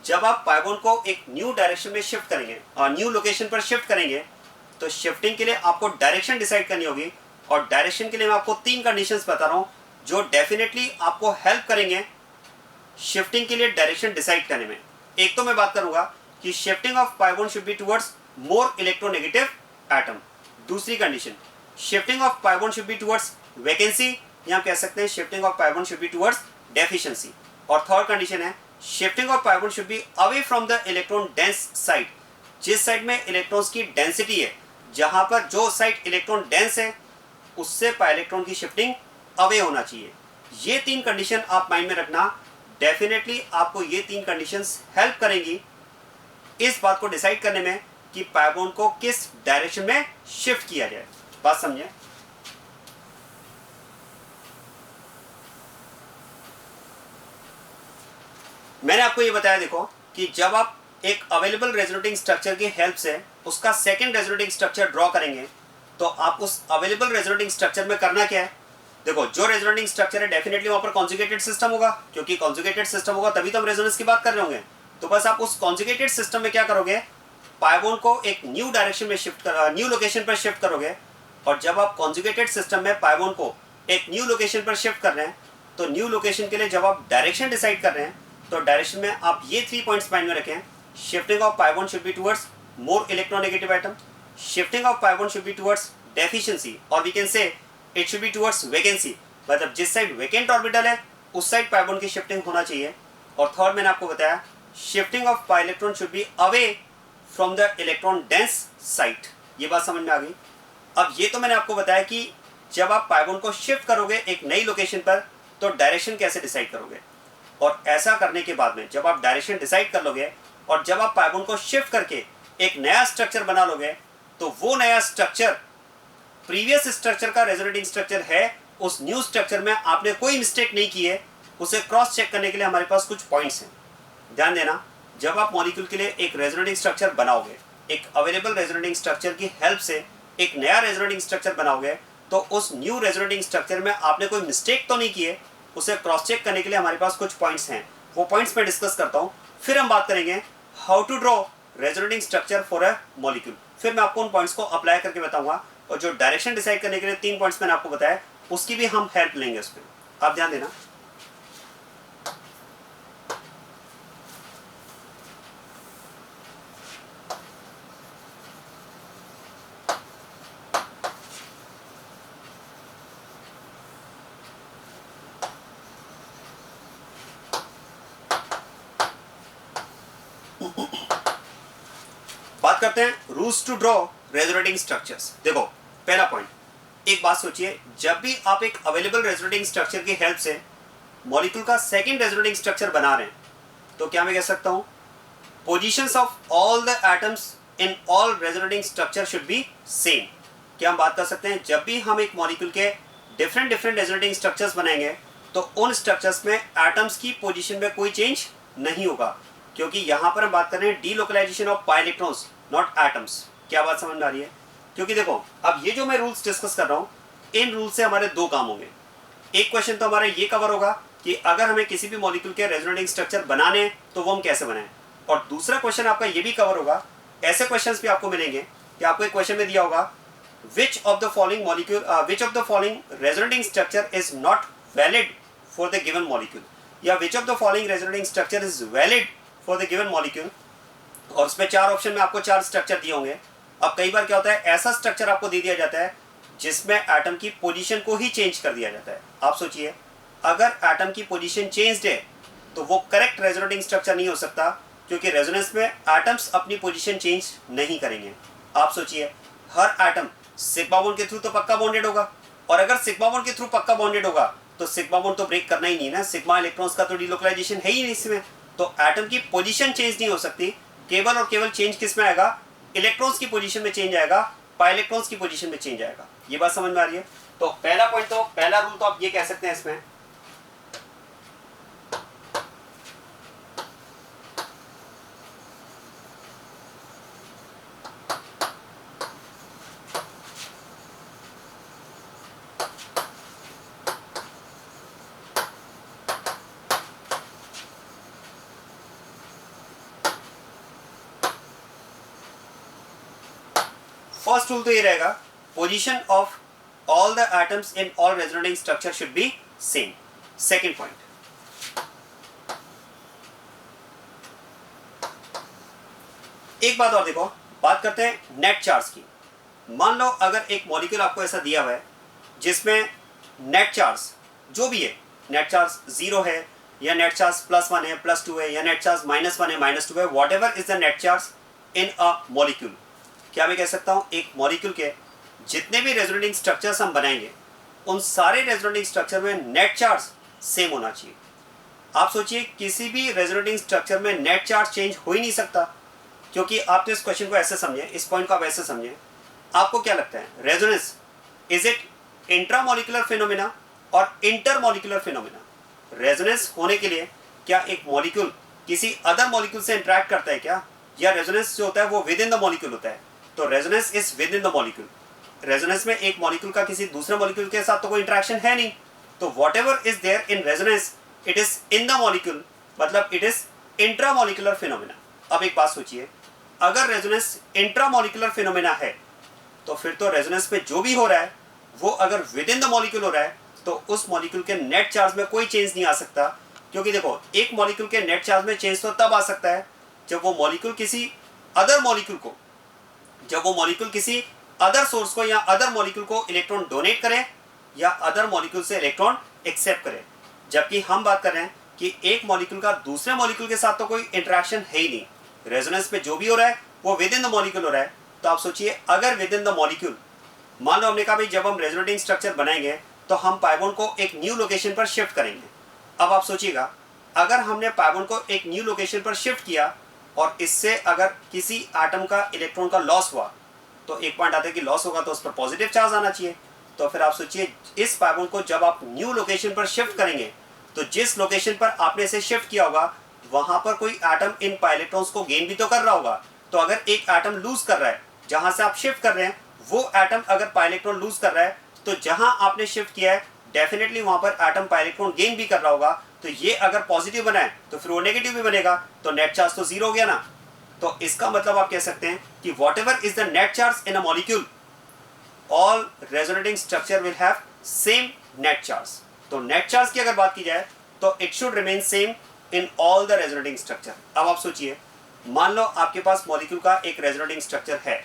जब आप पाइबोन को एक न्यू डायरेक्शन में शिफ्ट करेंगे और न्यू लोकेशन पर शिफ्ट करेंगे तो शिफ्टिंग के लिए आपको डायरेक्शन डिसाइड करनी होगी, और डायरेक्शन के लिए मैं आपको तीन कंडीशंस बता रहा हूं जो डेफिनेटली आपको हेल्प करेंगे शिफ्टिंग के लिए डायरेक्शन डिसाइड करने में। एक तो मैं बात करूंगा कि shifting of pi bond should be towards more electronegative atom. दूसरी condition shifting of pi bond should be towards vacancy, या कह सकते हैं shifting of pi bond should be towards deficiency. और थर्ड कंडीशन है shifting of pi bond should be away from the electron dense site. जिस side में electrons की डेंसिटी है, जहां पर जो साइड इलेक्ट्रॉन डेंस है उससे पाई इलेक्ट्रॉन की शिफ्टिंग अवे होना चाहिए। ये तीन कंडीशन आप माइंड में रखना, डेफिनेटली आपको ये तीन कंडीशंस हेल्प करेंगी इस बात को डिसाइड करने में कि पाइबोन को किस डायरेक्शन में शिफ्ट किया जाए। बात समझे? मैंने आपको ये बताया देखो कि जब आप एक अवेलेबल रेजोनेटिंग स्ट्रक्चर की हेल्प से उसका सेकंड रेजोनेटिंग स्ट्रक्चर ड्रॉ करेंगे तो आप उस अवेलेबल रेजोनेटिंग स्ट्रक्चर में करना क्या है, देखो जो रेजोनेटिंग स्ट्रक्चर है डेफिनेटली वहां पर कॉन्जुगेटेड सिस्टम होगा, क्योंकि कॉन्जुगेटेड सिस्टम होगा तभी तो हम रेजोनेंस की बात कर रहे होंगे। तो बस आप उस कॉन्जुगेटेड सिस्टम में क्या करोगे, पाइबोन को एक न्यू डायरेक्शन में शिफ्ट न्यू लोकेशन पर शिफ्ट करोगे, और जब आप कॉन्जुगेटेड सिस्टम में पाइबोन को एक न्यू लोकेशन पर शिफ्ट कर रहे हैं तो न्यू लोकेशन के लिए जब आप डायरेक्शन डिसाइड कर रहे हैं तो डायरेक्शन में आप ये 3 पॉइंट्स माइंड में रखें। Shifting of pi bond should be towards more electronegative atom, shifting of pi bond should be towards deficiency, और we can say it should be towards vacancy, मतलब जिस साइड वैकेंट ऑर्बिटल है उस साइड पाइबोन की shifting होना चाहिए। और थर्ड मैंने आपको बताया shifting of pi electron should be away from the electron dense site. ये बात समझ में आ गई। अब ये तो मैंने आपको बताया कि जब आप पाइबोन को शिफ्ट करोगे एक नई लोकेशन पर तो डायरेक्शन कैसे डिसाइड करोगे, और ऐसा करने के बाद में जब आप डायरेक्शन डिसाइड कर लोगे और जब आप पाइबोन को शिफ्ट करके एक नया स्ट्रक्चर बना लोगे तो वो नया स्ट्रक्चर प्रीवियस स्ट्रक्चर का रेजोनेटिंग स्ट्रक्चर है, उस न्यू स्ट्रक्चर में आपने कोई मिस्टेक नहीं की है, उसे क्रॉस चेक करने के लिए हमारे पास कुछ पॉइंट्स हैं। ध्यान देना, जब आप मॉलिक्यूल के लिए एक रेजोनेटिंग स्ट्रक्चर बनाओगे, एक अवेलेबल रेजोनेटिंग स्ट्रक्चर की हेल्प से एक नया रेजोनेटिंग स्ट्रक्चर बनाओगे, तो उस न्यू रेजोनेटिंग स्ट्रक्चर में आपने कोई मिस्टेक तो नहीं की है, उसे क्रॉस चेक करने के लिए हमारे पास कुछ पॉइंट्स हैं। वो पॉइंट्स मैं डिस्कस करता हूँ, फिर हम बात करेंगे how to draw resonating structure for a molecule. फिर मैं आपको उन पॉइंट्स को अप्लाई करके बताऊंगा, और जो डायरेक्शन डिसाइड करने के लिए 3 पॉइंट्स मैंने आपको बताया उसकी भी हम हेल्प लेंगे उसमें। आप ध्यान देना। बात करते हैं rules to draw resonating structures. देखो पहला पॉइंट, एक बात सोचिए, जब भी आप एक अवेलेबल रेजोनेटिंग स्ट्रक्चर की हेल्प से मॉलिक्यूल का सेकंड रेजोनेटिंग स्ट्रक्चर बना रहे हैं तो क्या मैं कह सकता हूं, positions of all the atoms in all resonating structure should be same. क्या हम बात कर सकते हैं जब भी हम एक मॉलिक्यूल के डिफरेंट रेजोनेटिंग स्ट्रक्चर्स बनाएंगे तो उन स्ट्रक्चर्स में एटम्स की पोजीशन में कोई चेंज नहीं होगा, क्योंकि यहां पर हम बात कर रहे हैं delocalisation of pi electrons not atoms. क्या बात समझ में आ रही है? क्योंकि देखो अब ये जो मैं रूल्स डिस्कस कर रहा हूं, इन रूल्स से हमारे 2 काम होंगे। एक क्वेश्चन तो हमारा ये कवर होगा कि अगर हमें किसी भी मॉलिक्यूल के रेजोनेटिंग स्ट्रक्चर बनाने हैं तो वो हम कैसे बनाएं, और दूसरा क्वेश्चन आपका ये भी कवर होगा, ऐसे क्वेश्चंस भी आपको मिलेंगे कि आपको एक क्वेश्चन में दिया होगा which of the following resonating structure is not valid for the given molecule, या which of the following resonating structure is valid for the given molecule, और उसमें 4 ऑप्शन में आपको 4 स्ट्रक्चर दिए होंगे। अब कई बार क्या होता है, ऐसा स्ट्रक्चर आपको दे दिया जाता है जिसमें एटम की पोजीशन को ही चेंज कर दिया जाता है। आप सोचिए, अगर एटम की पोजीशन चेंज्ड है तो वो करेक्ट रेजोनेटिंग स्ट्रक्चर नहीं हो सकता, क्योंकि रेजोनेंस में एटम्स अपनी पोजीशन चेंज नहीं करेंगे। आप सोचिए, हर एटम सिग्मा बॉन्ड के थ्रू तो पक्का बॉन्डेड होगा, और अगर सिग्मा बॉन्ड के थ्रू पक्का बॉन्डेड होगा तो सिग्मा बॉन्ड तो ब्रेक करना ही नहीं ना, सिग्मा इलेक्ट्रॉन्स का तो डीलोकलाइजेशन है ही नहीं इसमें, तो एटम की पोजीशन चेंज नहीं हो सकती। केवल और केवल चेंज किस में आएगा, इलेक्ट्रॉन्स की पोजीशन में चेंज आएगा, पाई इलेक्ट्रॉन्स की पोजीशन में चेंज आएगा। ये बात समझ में आ रही है? तो पहला पॉइंट, तो पहला रूल तो आप ये कह सकते हैं इसमें, फर्स्ट रूल तो ये रहेगा, position of all the atoms in all resonating structure should be same. Second point, एक बात और देखो, बात करते हैं नेट चार्ज की। मान लो अगर एक मॉलिक्यूल आपको ऐसा दिया हुआ है जिसमें नेट चार्ज जो भी है, नेट चार्ज 0 है या नेट चार्ज +1 है, +2 है, या नेट चार्ज -1 है, -2 है, what ever is the net charge in a molecule. क्या मैं कह सकता हूं, एक मॉलिक्यूल के जितने भी रेजोनेटिंग स्ट्रक्चर्स हम बनाएंगे उन सारे रेजोनेटिंग स्ट्रक्चर में नेट चार्ज सेम होना चाहिए। आप सोचिए, किसी भी रेजोनेटिंग स्ट्रक्चर में नेट चार्ज चेंज हो ही नहीं सकता, क्योंकि आप तो इस क्वेश्चन को ऐसे समझे, इस पॉइंट को आप ऐसे समझे। आपको क्या लगता है, resonance is it intramolecular phenomena और इंटरमोलिकुलर फिनोमिना? रेजोनेंस होने के लिए क्या एक मॉलिक्यूल किसी अदर मॉलिक्यूल से इंटरेक्ट करता है क्या, या रेजोनेंस जो होता है वो विद इन द मॉलिक्यूल होता है? तो resonance is with in the molecule. Resonance में एक मॉलिक्यूल का किसी दूसरे मॉलिक्यूल के साथ तो कोई इंटरेक्शन है नहीं, तो whatever is there in resonance it is in the molecule, मतलब इट इज इंट्रामोलिकुलर फिनोमिना। अब एक बात सोचिए, अगर रेजोनेंस इंट्रामोलिकुलर फिनोमिना है तो फिर तो रेजोनेंस में जो भी हो रहा है वो अगर विद इन द मॉलिक्यूल हो रहा है तो उस मॉलिक्यूल के नेट चार्ज में कोई चेंज नहीं आ सकता, क्योंकि देखो एक मॉलिक्यूल के नेट चार्ज में चेंज तो तब आ सकता है जब वो मॉलिक्यूल किसी अदर मॉलिक्यूल को, जब वो मॉलिक्यूल किसी अदर सोर्स को या अदर मॉलिक्यूल को इलेक्ट्रॉन डोनेट करे या अदर मॉलिक्यूल से इलेक्ट्रॉन एक्सेप्ट करे। जबकि हम बात कर रहे हैं कि एक मॉलिक्यूल का दूसरे मॉलिक्यूल के साथ तो कोई इंटरेक्शन है ही नहीं, रेजोनेंस में जो भी हो रहा है वो विद इन द मॉलिक्यूल हो रहा है, तो तो आप सोचिए अगर विद इन द मॉलिक्यूल, मान लो हमने कहा भाई जब हम रेजोनेटिंग स्ट्रक्चर बनाएंगे तो हम पाई बॉन्ड को एक न्यू लोकेशन पर शिफ्ट करेंगे। अब आप सोचिएगा अगर हमने पाई बॉन्ड को एक न्यू लोकेशन पर शिफ्ट किया और इससे अगर किसी एटम का इलेक्ट्रॉन का लॉस हुआ तो एक पॉइंट आता है कि लॉस होगा तो उस पर पॉजिटिव चार्ज आना चाहिए। तो फिर आप सोचिए इस पाई बॉन्ड को जब आप न्यू लोकेशन पर शिफ्ट करेंगे तो जिस लोकेशन पर आपने इसे शिफ्ट किया होगा वहां पर कोई एटम इन पाई इलेक्ट्रॉन्स को गेन भी तो कर रहा होगा। तो अगर एक एटम लूज कर रहा है जहां से आप शिफ्ट कर रहे हैं, वो एटम अगर पाई इलेक्ट्रॉन लूज कर रहा है तो जहां आपने शिफ्ट किया है डेफिनेटली वहां पर एटम पाई इलेक्ट्रॉन गेन भी कर रहा होगा। तो ये अगर पॉजिटिव बना है तो फिर वो नेगेटिव भी बनेगा, तो नेट चार्ज तो जीरो हो गया ना। तो इसका मतलब आप कह सकते हैं कि what ever is the net charge in a molecule, all resonating structure will have same net charge. तो नेट चार्ज की अगर बात की जाए तो it should remain same in all the resonating structure. अब आप सोचिए मान लो आपके पास मॉलिक्यूल का एक रेजोनेटिंग स्ट्रक्चर है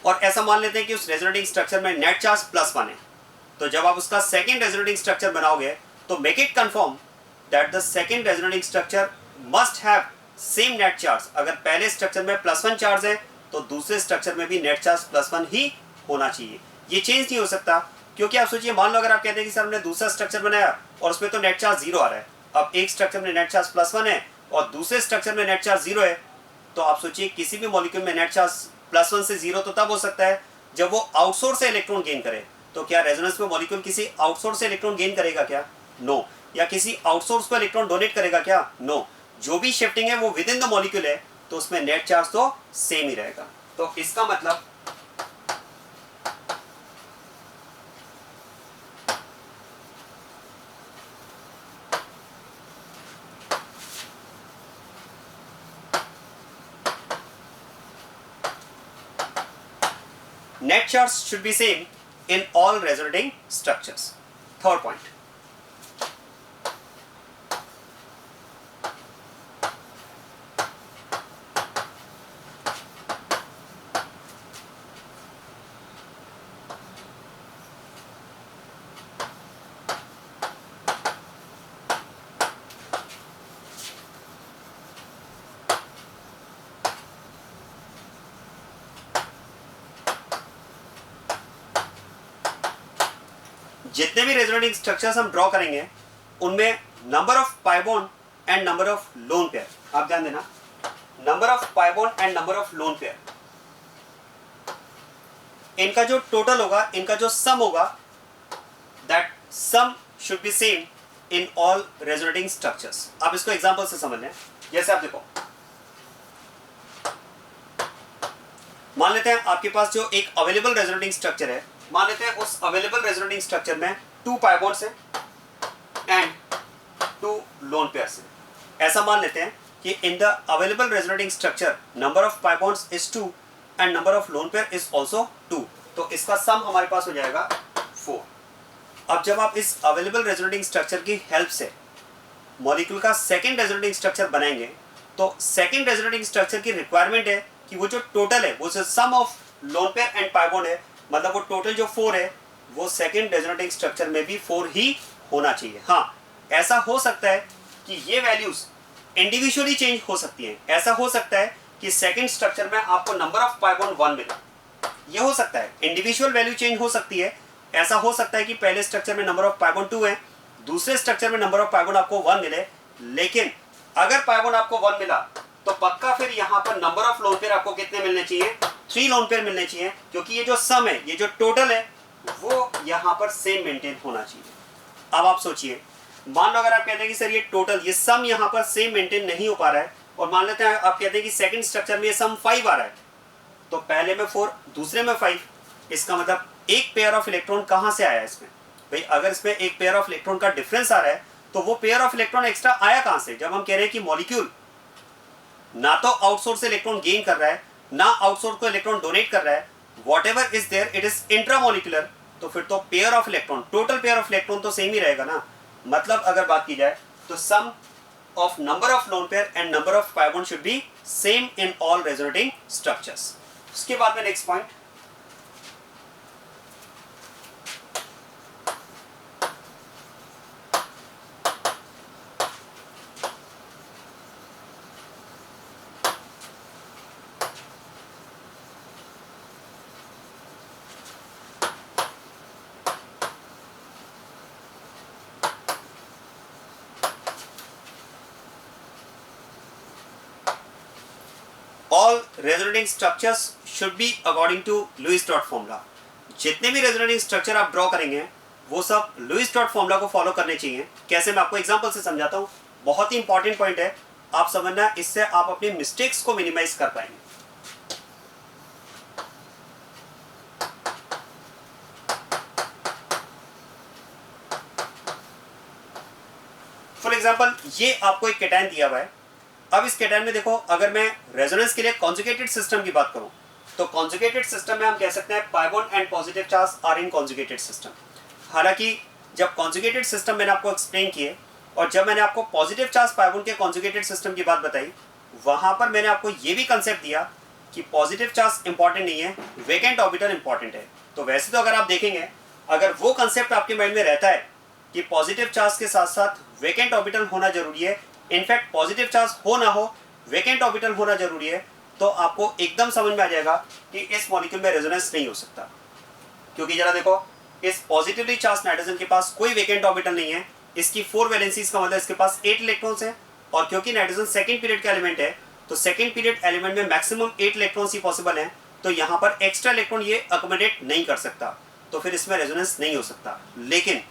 और ऐसा मान लेते हैं कि उस रेजोनेटिंग स्ट्रक्चर में नेट चार्ज +1 है। तो जब आप उसका सेकंड रेजोनेटिंग स्ट्रक्चर बनाओगे तो make it confirm that the second resonating structure must have same net charge. अगर पहले स्ट्रक्चर में +1 चार्ज है तो दूसरे स्ट्रक्चर में भी नेट चार्ज +1 ही होना चाहिए। ये चेंज नहीं हो सकता, क्योंकि आप सोचिए मान लो अगर आप कहते हैं कि सर हमने दूसरा स्ट्रक्चर बनाया और उसमें तो नेट चार्ज 0 आ रहा है। अब एक स्ट्रक्चर में नेट चार्ज +1 है और दूसरे स्ट्रक्चर में नेट चार्ज 0 है, तो आप सोचिए किसी भी मॉलिक्यूल में नेट चार्ज +1 से 0 तो तब हो सकता है जब वो आउटसोर्स से इलेक्ट्रॉन गेन करे। तो क्या रेजोनेंस में मॉलिक्यूल किसी आउटसोर्स से इलेक्ट्रॉन गेन करेगा क्या? नो। या किसी आउटसोर्स को इलेक्ट्रॉन डोनेट करेगा क्या? नो। जो भी शिफ्टिंग है वो विद इन द मॉलिक्यूल है तो उसमें नेट चार्ज तो सेम ही रहेगा। तो इसका मतलब net charge should be same in all resonating structures. Third point. जितने भी रेजोनेटिंग स्ट्रक्चर्स हम ड्रॉ करेंगे उनमें number of pi bond and number of lone pair, आप ध्यान देना, number of pi bond and number of lone pair, इनका जो टोटल होगा, इनका जो सम होगा, that sum should be same in all resonating structures. आप इसको एग्जांपल से समझ लें। जैसे आप देखो, मान लेते हैं आपके पास जो एक अवेलेबल रेजोनेटिंग स्ट्रक्चर है, मान लेते हैं उस अवेलेबल रेजोनेटिंग स्ट्रक्चर में 2 पाई बॉन्ड्स हैं एंड 2 लोन पेयर्स हैं। ऐसा मान लेते हैं कि in the available resonating structure number of pi bonds is 2 and number of lone pair is also 2। तो इसका सम हमारे पास हो जाएगा 4। अब जब आप इस अवेलेबल रेजोनेटिंग स्ट्रक्चर की हेल्प से मॉलिक्यूल का सेकंड रेजोनेटिंग स्ट्रक्चर बनाएंगे तो सेकंड रेजोनेटिंग स्ट्रक्चर की रिक्वायरमेंट है कि वो जो टोटल है वो sum of lone pair and pi bond है, मतलब वो टोटल जो 4 है वो सेकंड रेजोनेटिंग स्ट्रक्चर में भी 4 ही होना चाहिए। हाँ, ऐसा हो सकता है कि ये वैल्यूज इंडिविजुअली चेंज हो सकती हैं। ऐसा हो सकता है कि सेकंड स्ट्रक्चर में आपको नंबर ऑफ पाई बॉन्ड 1 मिले, ये हो सकता है, इंडिविजुअल वैल्यू चेंज हो सकती है। ऐसा हो सकता है कि पहले स्ट्रक्चर में नंबर ऑफ पाई बॉन्ड 2 है, दूसरे स्ट्रक्चर में नंबर ऑफ पाई बॉन्ड आपको 1 मिले, लेकिन अगर पाई बॉन्ड आपको 1 मिला तो पक्का फिर यहाँ पर नंबर ऑफ लोन पेयर आपको कितने मिलने चाहिए? 3 लोन पेयर मिलने चाहिए, क्योंकि ये जो सम है, ये जो टोटल है वो यहाँ पर सेम मेंटेन होना चाहिए। अब आप सोचिए, मान लो अगर आप कहते हैं कि सर ये टोटल, ये सम यहाँ पर सेम मेंटेन नहीं हो पा रहा है, और मान लेते हैं आप कहते हैं कि सेकंड स्ट्रक्चर में ये सम 5 आ रहा है, तो पहले में 4 दूसरे में 5, इसका मतलब एक पेयर ऑफ इलेक्ट्रॉन कहाँ से आया इसमें? भाई अगर इसमें एक पेयर ऑफ इलेक्ट्रॉन का डिफरेंस आ रहा है तो वो पेयर ऑफ इलेक्ट्रॉन एक्स्ट्रा आया कहाँ से? जब हम कह रहे हैं कि मॉलिक्यूल ना तो आउटसोर्स से इलेक्ट्रॉन गेन कर रहा है ना आउटसोर्स को इलेक्ट्रॉन डोनेट कर रहा है, whatever is there it is intramolecular, तो फिर तो pair of electron, total pair of electron तो सेम ही रहेगा ना। मतलब अगर बात की जाए तो sum of number of lone pair and number of pi bond should be same in all resonating structures. उसके बाद में next point, all resonating structures should be according to Lewis dot formula. जितने भी रेजोनेटिंग स्ट्रक्चर आप draw करेंगे वो सब Lewis dot formula को फॉलो करने चाहिए। कैसे, मैं आपको एग्जांपल से समझाता हूँ। बहुत ही इंपॉर्टेंट पॉइंट है, आप समझना, इससे आप अपनी मिस्टेक्स को मिनिमाइज कर पाएंगे। फॉर एग्जांपल, ये आपको एक केटायन दिया हुआ है। अब इस केटायन में देखो, अगर मैं रेजोनेंस के लिए कॉन्जुगेटेड सिस्टम की बात करूं तो कॉन्जुगेटेड सिस्टम में हम कह सकते हैं pi bond and positive charge are in conjugated system. हालांकि जब कॉन्जुगेटेड सिस्टम मैंने आपको एक्सप्लेन किए और जब मैंने आपको पॉजिटिव चार्ज pi बॉन्ड के कॉन्जुगेटेड सिस्टम की बात बताई, वहां पर मैंने आपको ये भी कंसेप्ट दिया कि पॉजिटिव चार्ज इंपॉर्टेंट नहीं है, वेकेंट ऑर्बिटल इंपॉर्टेंट है। तो वैसे तो अगर आप देखेंगे, अगर वो कंसेप्ट आपके माइंड में रहता है कि पॉजिटिव चार्ज के साथ साथ वेकेंट ऑर्बिटल होना जरूरी है, इनफैक्ट पॉजिटिव चार्ज हो ना हो वेकेंट ऑर्बिटल होना जरूरी है, तो आपको एकदम समझ में आ जाएगा कि इस मॉलिक्यूल में रेजोनेंस नहीं हो सकता। क्योंकि जरा देखो, इस पॉजिटिवली चार्ज नाइट्रोजन के पास कोई वेकेंट ऑर्बिटल नहीं है, इसकी 4 वैलेंसीज का मतलब इसके पास 8 इलेक्ट्रॉन्स हैं, और क्योंकि नाइट्रोजन सेकंड पीरियड का एलिमेंट है तो सेकंड पीरियड एलिमेंट में मैक्सिमम 8 इलेक्ट्रॉन्स ही पॉसिबल हैं, तो यहाँ पर एक्स्ट्रा इलेक्ट्रॉन ये अकोमोडेट नहीं कर सकता, तो फिर इसमें रेजोनेंस नहीं हो सकता। लेकिन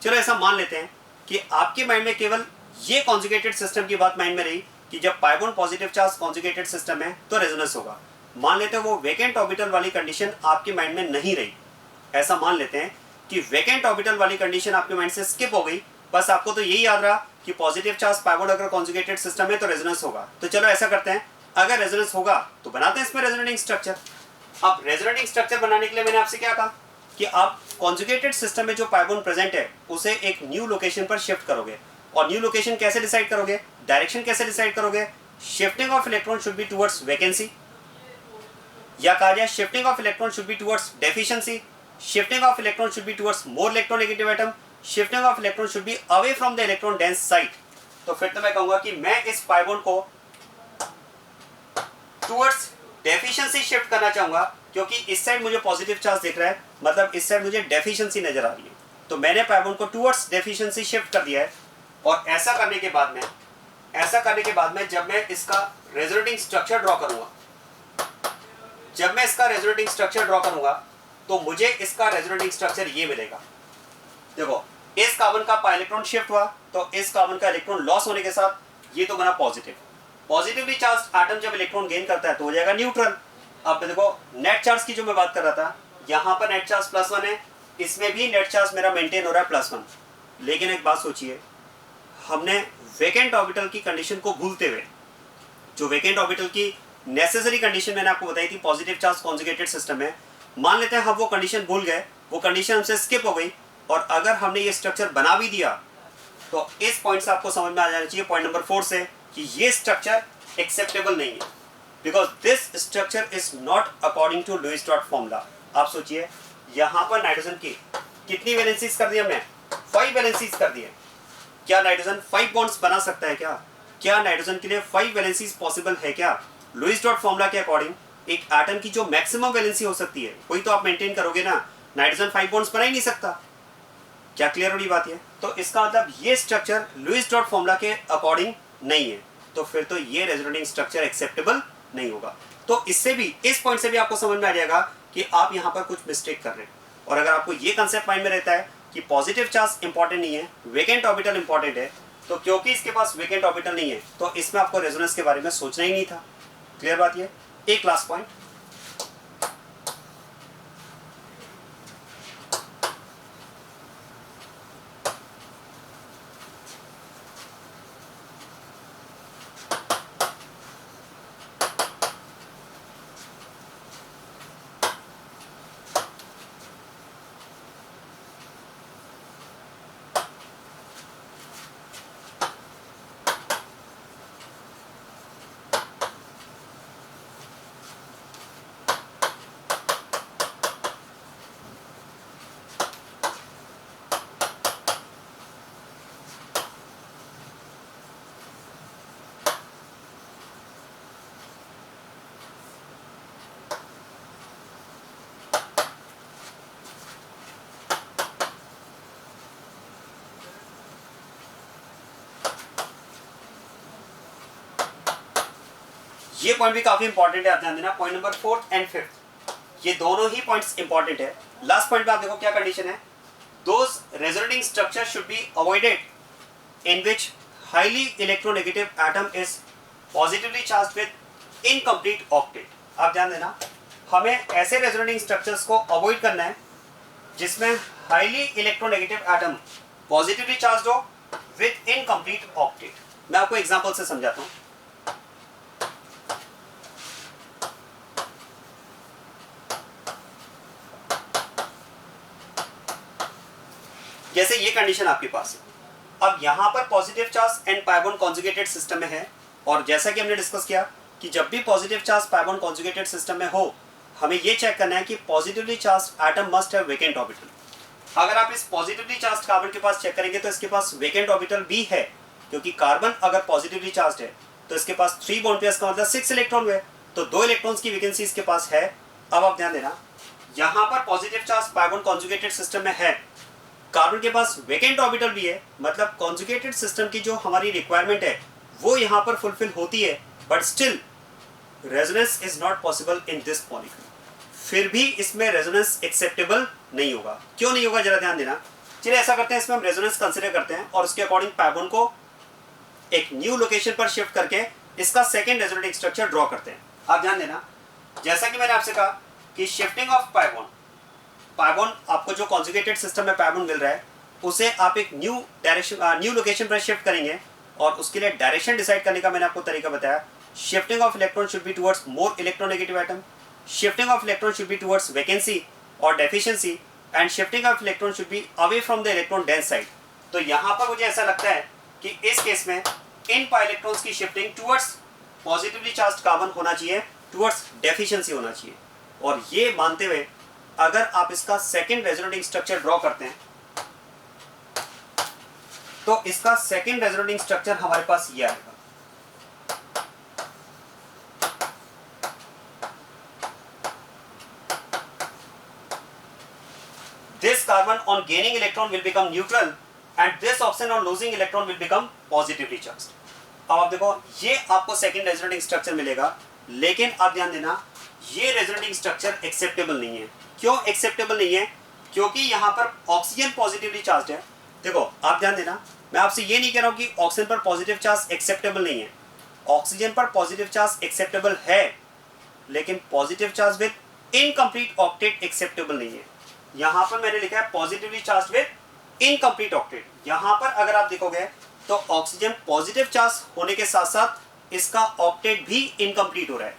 चलो ऐसा मान लेते हैं कि आपके माइंड में केवल ये कॉन्जुगेटेड सिस्टम की बात माइंड में रही कि जब pi bond positive charge conjugated system है तो रेजोनेंस होगा। मान लेते हैं वो वेकेंट ऑर्बिटल वाली कंडीशन आपके माइंड में नहीं रही। ऐसा मान लेते हैं कि वेकेंट ऑर्बिटल वाली कंडीशन आपके माइंड से स्किप हो गई, बस आपको तो यही याद रहा कि पॉजिटिव चार्ज pi बॉन्ड अगर कॉन्जुगेटेड सिस्टम है तो रेजोनेंस होगा। तो चलो ऐसा करते हैं, अगर रेजोनेंस होगा तो बनाते हैं इसमें रेजोनेटिंग स्ट्रक्चर। अब रेजोनेटिंग स्ट्रक्चर बनाने के लिए मैंने आपसे क्या कहा कि आप कॉन्जुगेटेड सिस्टम में जो pi बॉन्ड प्रेजेंट है उसे एक न्यू लोकेशन पर शिफ्ट करोगे। और न्यू लोकेशन कैसे डिसाइड करोगे, डायरेक्शन कैसे डिसाइड करोगे? Shifting of electron should be towards vacancy, या कहा जाए shifting of electron should be towards deficiency, shifting of electron should be towards more electronegative atom, shifting of electron should be away from the electron dense site. तो फिर तो मैं कहूंगा कि मैं इस pi बॉन्ड को टुवर्ड्स डेफिशिएंसी शिफ्ट करना चाहूंगा, क्योंकि इस साइड मुझे पॉजिटिव चार्ज दिख रहा है, मतलब इस साइड मुझे डेफिशिएंसी नजर आ रही है। तो मैंने pi बॉन्ड को टुवर्ड्स डेफिशिएंसी शिफ्ट कर दिया है। और ऐसा करने के बाद में जब मैं इसका रेजोनेटिंग स्ट्रक्चर ड्रॉ करूंगा, तो मुझे इसका रेजोनेटिंग स्ट्रक्चर ये मिलेगा। देखो, इस कार्बन का pi इलेक्ट्रॉन शिफ्ट हुआ तो इस कार्बन का इलेक्ट्रॉन लॉस होने के साथ ये तो बना पॉजिटिव। पॉजिटिवली चार्ज एटम जब इलेक्ट्रॉन गेन करता है तो हो जाएगा न्यूट्रल। अब देखो, नेट चार्ज की जो मैं बात कर रहा था, यहाँ पर नेट चार्ज +1 है, इसमें भी नेट चार्ज मेरा मेंटेन हो रहा है +1। लेकिन एक बात सोचिए, हमने वेकेंट ऑर्बिटल की कंडीशन को भूलते हुए, जो वेकेंट ऑर्बिटल की नेसेसरी कंडीशन मैंने आपको बताई थी पॉजिटिव चार्ज कॉन्जुगेटेड सिस्टम में, मान लेते हैं हम वो कंडीशन भूल गए, वो कंडीशन हमसे स्किप हो गई, और अगर हमने ये स्ट्रक्चर बना भी दिया तो इस पॉइंट से आपको समझ में आ जाना चाहिए, पॉइंट नंबर 4 से, कि ये स्ट्रक्चर एक्सेप्टेबल नहीं है, because this structure is not according to Lewis dot formula. आप सोचिए, यहाँ पर नाइट्रोजन की कितनी वैलेंसीज कर दी हमने? 5 वैलेंसीज कर दी है। क्या नाइट्रोजन 5 बॉन्ड्स बना सकता है? क्या नाइट्रोजन के लिए 5 वैलेंसीज पॉसिबल है क्या? लुईस डॉट फॉर्मूला के अकॉर्डिंग एक एटम की जो मैक्सिमम वैलेंसी हो सकती है वही तो आप मेंटेन करोगे ना। नाइट्रोजन 5 बॉन्ड्स बना ही नहीं सकता। क्या क्लियर हो रही बात है? तो इसका मतलब ये स्ट्रक्चर लुईस डॉट फॉर्मूला के अकॉर्डिंग नहीं है, तो फिर तो ये रेजोनेटिंग स्ट्रक्चर एक्सेप्टेबल नहीं होगा। तो इससे भी, इस पॉइंट से भी आपको समझ में आ जाएगा कि आप यहाँ पर कुछ मिस्टेक कर रहे हैं। और अगर आपको ये कंसेप्ट माइंड में रहता है कि पॉजिटिव चार्ज इंपॉर्टेंट नहीं है, वेकेंट ऑर्बिटल इंपॉर्टेंट है, तो क्योंकि इसके पास वेकेंट ऑर्बिटल नहीं है तो इसमें आपको रेजोनेंस के बारे में सोचना ही नहीं था। क्लियर बात ये? एक लास्ट पॉइंट, ये पॉइंट भी काफी इंपॉर्टेंट है, आप ध्यान देना। Point number 4th and 5th, ये दोनों ही पॉइंट्स इंपॉर्टेंट है। लास्ट पॉइंट पे आप देखो क्या कंडीशन है, those resonating structure should be avoided in which highly electronegative atom is positively charged with incomplete octet. आप ध्यान देना, हमें ऐसे रेजोनेटिंग स्ट्रक्चर्स को अवॉइड करना है जिसमें highly electronegative atom positively charged हो विद इनकम्प्लीट ऑक्टेट। मैं आपको एग्जांपल से समझाता हूं। जैसे ये कंडीशन आपके पास है, अब यहां पर positive charge and pi bond conjugated system में है, और जैसा कि हमने डिस्कस किया कि जब भी positive charge pi bond conjugated system में हो, हमें ये चेक करना है कि positively charge atom must have vacant orbital. अगर आप इस पॉजिटिवली चार्ज कार्बन के पास चेक करेंगे तो इसके पास वेकेंट ऑर्बिटल भी है, क्योंकि कार्बन अगर पॉजिटिवली चार्ज है तो इसके पास 3 बॉन्ड पेयर्स का मतलब 6 इलेक्ट्रॉन हुए, तो 2 इलेक्ट्रॉन्स की वैकेंसी इसके पास है। अब आप ध्यान देना, यहां पर positive charge pi bond conjugated system में है, कार्बन के पास वेकेंट ऑर्बिटल भी है, मतलब कॉन्जुगेटेड सिस्टम की जो हमारी रिक्वायरमेंट है वो यहां पर फुलफिल होती है, but still resonance is not possible in this molecule. फिर भी इसमें रेजोनेंस एक्सेप्टेबल नहीं होगा। क्यों नहीं होगा जरा ध्यान देना। चलिए ऐसा करते हैं, इसमें हम रेजोनेंस कंसीडर करते हैं और उसके अकॉर्डिंग पाई बॉन्ड को एक न्यू लोकेशन पर शिफ्ट करके इसका सेकंड रेजोनेटिंग स्ट्रक्चर ड्रॉ करते हैं। आप ध्यान देना, जैसा कि मैंने आपसे कहा कि शिफ्टिंग ऑफ पाई बॉन्ड आपको जो कॉन्जुगेटेड सिस्टम में पाई बॉन्ड मिल रहा है उसे आप एक न्यू लोकेशन पर शिफ्ट करेंगे, और उसके लिए डायरेक्शन डिसाइड करने का मैंने आपको तरीका बताया। Shifting of electron should be towards more electronegative atom, shifting of electron should be towards vacancy और deficiency, and shifting of electron should be away from the electron dense side. तो यहाँ पर मुझे ऐसा लगता है कि इस केस में इन पाई इलेक्ट्रॉन्स की shifting towards positively charged carbon होना चाहिए, टुवर्ड्स डेफिशिएंसी होना चाहिए। और ये मानते हुए अगर आप इसका सेकंड रेजोनेटिंग स्ट्रक्चर ड्रॉ करते हैं तो इसका सेकंड रेजोनेटिंग स्ट्रक्चर हमारे पास ये आएगा। This carbon on gaining electron will become neutral and this oxygen on losing electron will become positively charged. अब आप देखो, ये आपको सेकंड रेजोनेटिंग स्ट्रक्चर मिलेगा, लेकिन आप ध्यान देना ये रेजोनेटिंग स्ट्रक्चर एक्सेप्टेबल नहीं है। क्यों एक्सेप्टेबल नहीं है? क्योंकि यहाँ पर ऑक्सीजन पॉजिटिवली चार्ज है। देखो आप ध्यान देना, मैं आपसे ये नहीं कह रहा हूँ कि ऑक्सीजन पर पॉजिटिव चार्ज एक्सेप्टेबल नहीं है। ऑक्सीजन पर पॉजिटिव चार्ज एक्सेप्टेबल है, लेकिन positive charge with incomplete octet acceptable नहीं है। यहां पर मैंने लिखा है positively charge with incomplete octet. यहां पर अगर आप देखोगे तो ऑक्सीजन पॉजिटिव चार्ज होने के साथ साथ इसका ऑक्टेट भी इनकम्प्लीट हो रहा है।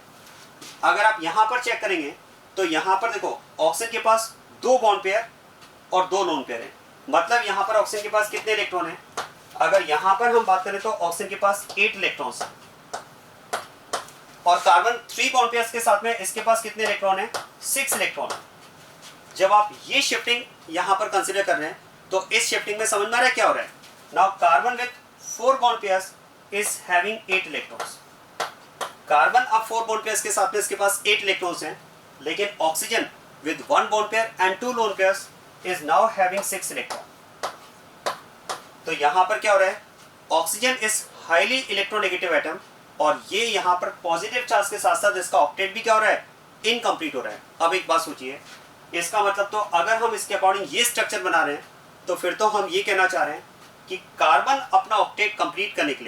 अगर आप यहां पर चेक करेंगे तो यहां पर देखो ऑक्सीजन के पास 2 बॉन्ड पेयर और 2 लोन पेयर है, मतलब यहां पर ऑक्सीजन के पास कितने इलेक्ट्रॉन है? अगर यहां पर हम बात करें तो ऑक्सीजन के पास 8 इलेक्ट्रॉन्स है, और कार्बन 3 बॉन्ड पेयर्स के साथ में इसके पास कितने इलेक्ट्रॉन है? 6 इलेक्ट्रॉन है। जब आप ये शिफ्टिंग यहां पर कंसीडर कर रहे हैं तो इस शिफ्टिंग में समझ में आ रहा है क्या हो रहा है? Now carbon with 4 bond pairs is having 8 electrons. Carbon अब 4 बॉन्ड पेयर्स के साथ में इसके पास 8 इलेक्ट्रॉन्स हैं, लेकिन oxygen with 1 bond pair and 2 lone pairs is now having 6 electron. तो यहां पर क्या हो रहा है? Oxygen is highly electronegative atom, और ये यहां पर पॉजिटिव चार्ज के साथ साथ इसका ऑक्टेट भी क्या हो रहा है? इनकम्प्लीट हो रहा है। अब एक बात सोचिए, इसका मतलब तो अगर हम इसके अकॉर्डिंग ये स्ट्रक्चर बना रहे हैं तो फिर तो हम ये कहना चाह रहे हैं कि कार्बन अपना ऑक्टेट कंप्लीट करने के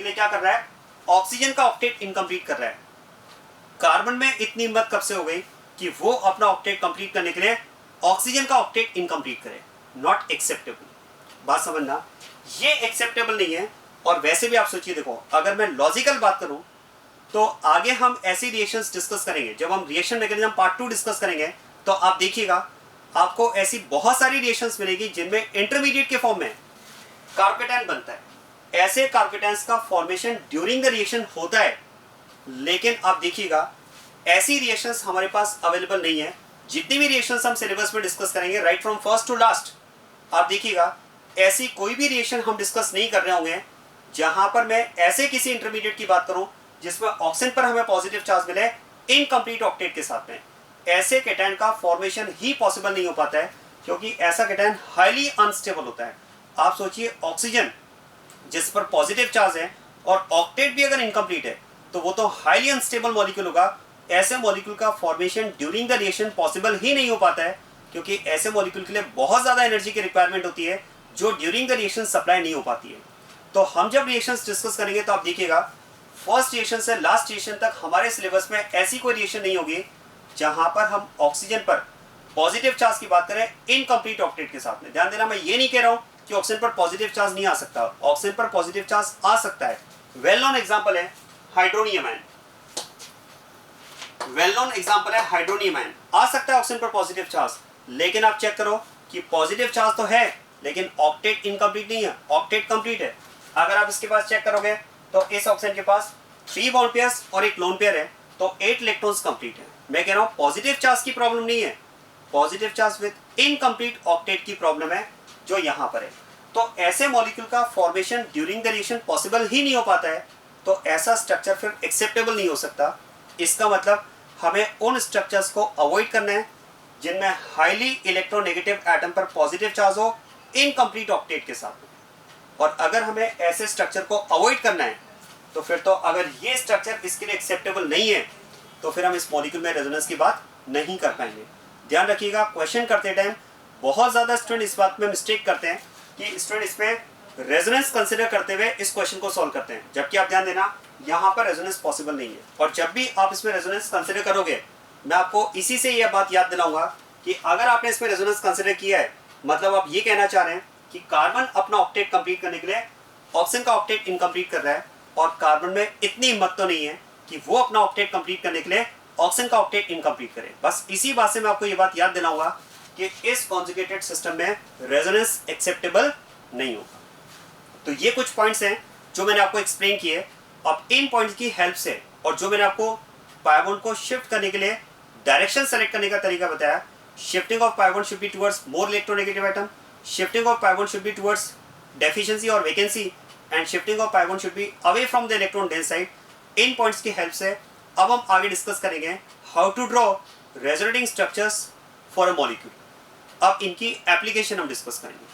लिए क्या कर रहा है? ऑक्सीजन का ऑक्टेट इनकम्प्लीट कर रहा है। कार्बन में इतनी हिम्मत कब से हो गई कि वो अपना ऑक्टेट कंप्लीट करने के लिए ऑक्सीजन का ऑक्टेट इनकम्प्लीट करे? Not acceptable. बात समझना, ये एक्सेप्टेबल नहीं है। और वैसे भी आप सोचिए, देखो अगर मैं लॉजिकल बात करूं तो आगे हम ऐसी रिएक्शंस डिस्कस करेंगे। जब हम रिएक्शन मैकेनिज्म पार्ट 2 डिस्कस करेंगे तो आप देखिएगा आपको ऐसी बहुत सारी रिएक्शंस मिलेगी जिनमें इंटरमीडिएट के फॉर्म में कार्बोकेटायन बनता है। ऐसे कार्बोकेटायंस का फॉर्मेशन ड्यूरिंग द रिएक्शन होता है, लेकिन आप देखिएगा ऐसी रिएक्शंस हमारे पास अवेलेबल नहीं है। जितनी भी रिएक्शंस हम सिलेबस में डिस्कस करेंगे right from first to last, आप देखिएगा ऐसी कोई भी रिएक्शन हम डिस्कस नहीं कर रहे होंगे जहां पर मैं ऐसे किसी इंटरमीडिएट की बात करूं जिसमें ऑक्सीजन पर हमें पॉजिटिव चार्ज मिले इनकम्प्लीट ऑक्टेट के साथ में। ऐसे केटायन का फॉर्मेशन ही पॉसिबल नहीं हो पाता है, क्योंकि ऐसा केटायन हाईली अनस्टेबल होता है। आप सोचिए ऑक्सीजन जिस पर पॉजिटिव चार्ज है और ऑक्टेट भी अगर इनकम्प्लीट है तो वो तो हाईली अनस्टेबल मॉलिक्यूल होगा। ऐसे मॉलिक्यूल का formation during the reaction possible ही नहीं हो पाता है, क्योंकि ऐसे मॉलिक्यूल के लिए बहुत ज़्यादा एनर्जी की रिक्वायरमेंट होती है जो ड्यूरिंग द रिएक्शन सप्लाई नहीं हो पाती है। तो हम जब रिएक्शंस डिस्कस करेंगे तो आप देखिएगा फर्स्ट रिएक्शन से लास्ट रिएक्शन तक हमारे सिलेबस में ऐसी कोई रिएक्शन नहीं होगी जहां पर हम ऑक्सीजन पर पॉजिटिव चार्ज की बात करें इनकम्प्लीट ऑक्टेट के साथ में। ध्यान देना, मैं ये नहीं कह रहा हूं कि ऑक्सीजन पर पॉजिटिव चार्ज नहीं आ सकता, ऑक्सीजन पर पॉजिटिव चार्ज आ सकता है। वेल नोन एग्जांपल है hydronium ion, well known example है हाइड्रोनियम आयन, आ सकता है ऑक्सीजन पर पॉजिटिव चार्ज, लेकिन आप चेक करो कि पॉजिटिव चार्ज तो है लेकिन ऑक्टेट इनकम्प्लीट नहीं है, ऑक्टेट कंप्लीट है। अगर आप इसके पास चेक करोगे तो इस ऑक्सीजन के पास 3 बॉन्ड पेयर्स और एक लोन पेयर है, तो 8 इलेक्ट्रॉन्स कंप्लीट है। मैं कह रहा हूं पॉजिटिव चार्ज की प्रॉब्लम नहीं है, positive charge with incomplete octet की प्रॉब्लम है जो यहां पर है। तो ऐसे मॉलिक्यूल का formation during the reaction possible ही नहीं हो पाता है, तो ऐसा स्ट्रक्चर फिर एक्सेप्टेबल नहीं हो सकता। इसका मतलब हमें उन स्ट्रक्चर्स को अवॉइड करना है जिनमें हाईली इलेक्ट्रोनेगेटिव एटम पर पॉजिटिव चार्ज हो इनकम्प्लीट ऑक्टेट के साथ। और अगर हमें ऐसे स्ट्रक्चर को अवॉइड करना है तो फिर तो अगर ये स्ट्रक्चर इसके लिए एक्सेप्टेबल नहीं है तो फिर हम इस मॉलिक्यूल में रेजोनेंस की बात नहीं कर पाएंगे। ध्यान रखिएगा, क्वेश्चन करते टाइम बहुत ज़्यादा स्टूडेंट इस बात में मिस्टेक करते हैं कि स्टूडेंट इसमें रेजोनेंस कंसिडर करते हुए इस क्वेश्चन को सॉल्व करते हैं, जबकि आप ध्यान देना यहाँ पर रेजोनेंस पॉसिबल नहीं है। और जब भी आप इसमें रेजोनेंस कंसिडर करोगे मैं आपको इसी से यह बात याद दिलाऊंगा कि अगर आपने इसमें रेजोनेंस कंसिडर किया है मतलब आप ये कहना चाह रहे हैं कि कार्बन अपना ऑक्टेट कंप्लीट करने के लिए ऑक्सीजन का ऑक्टेट इनकम्प्लीट कर रहा है और कार्बन में इतनी हिम्मत तो नहीं है कि वो अपना ऑक्टेट कंप्लीट करने के लिए ऑक्सीजन का ऑक्टेट इनकम्प्लीट करे। बस इसी बात से मैं आपको ये बात याद दिलाऊंगा कि इस कॉन्जुगेटेड सिस्टम में रेजोनेंस एक्सेप्टेबल नहीं होगा। तो ये कुछ पॉइंट्स हैं जो मैंने आपको एक्सप्लेन किए। अब इन पॉइंट्स की हेल्प से और जो मैंने आपको पाई बॉन्ड को शिफ्ट करने के लिए डायरेक्शन सेलेक्ट करने का तरीका बताया, shifting of pi bond should be towards more electronegative atom, shifting of pi bond should be towards deficiency और vacancy and shifting of pi bond should be away from the electron dense side. इन points की help से अब हम आगे discuss करेंगे how to draw resonating structures for a molecule. अब इनकी एप्लीकेशन हम डिस्कस करेंगे।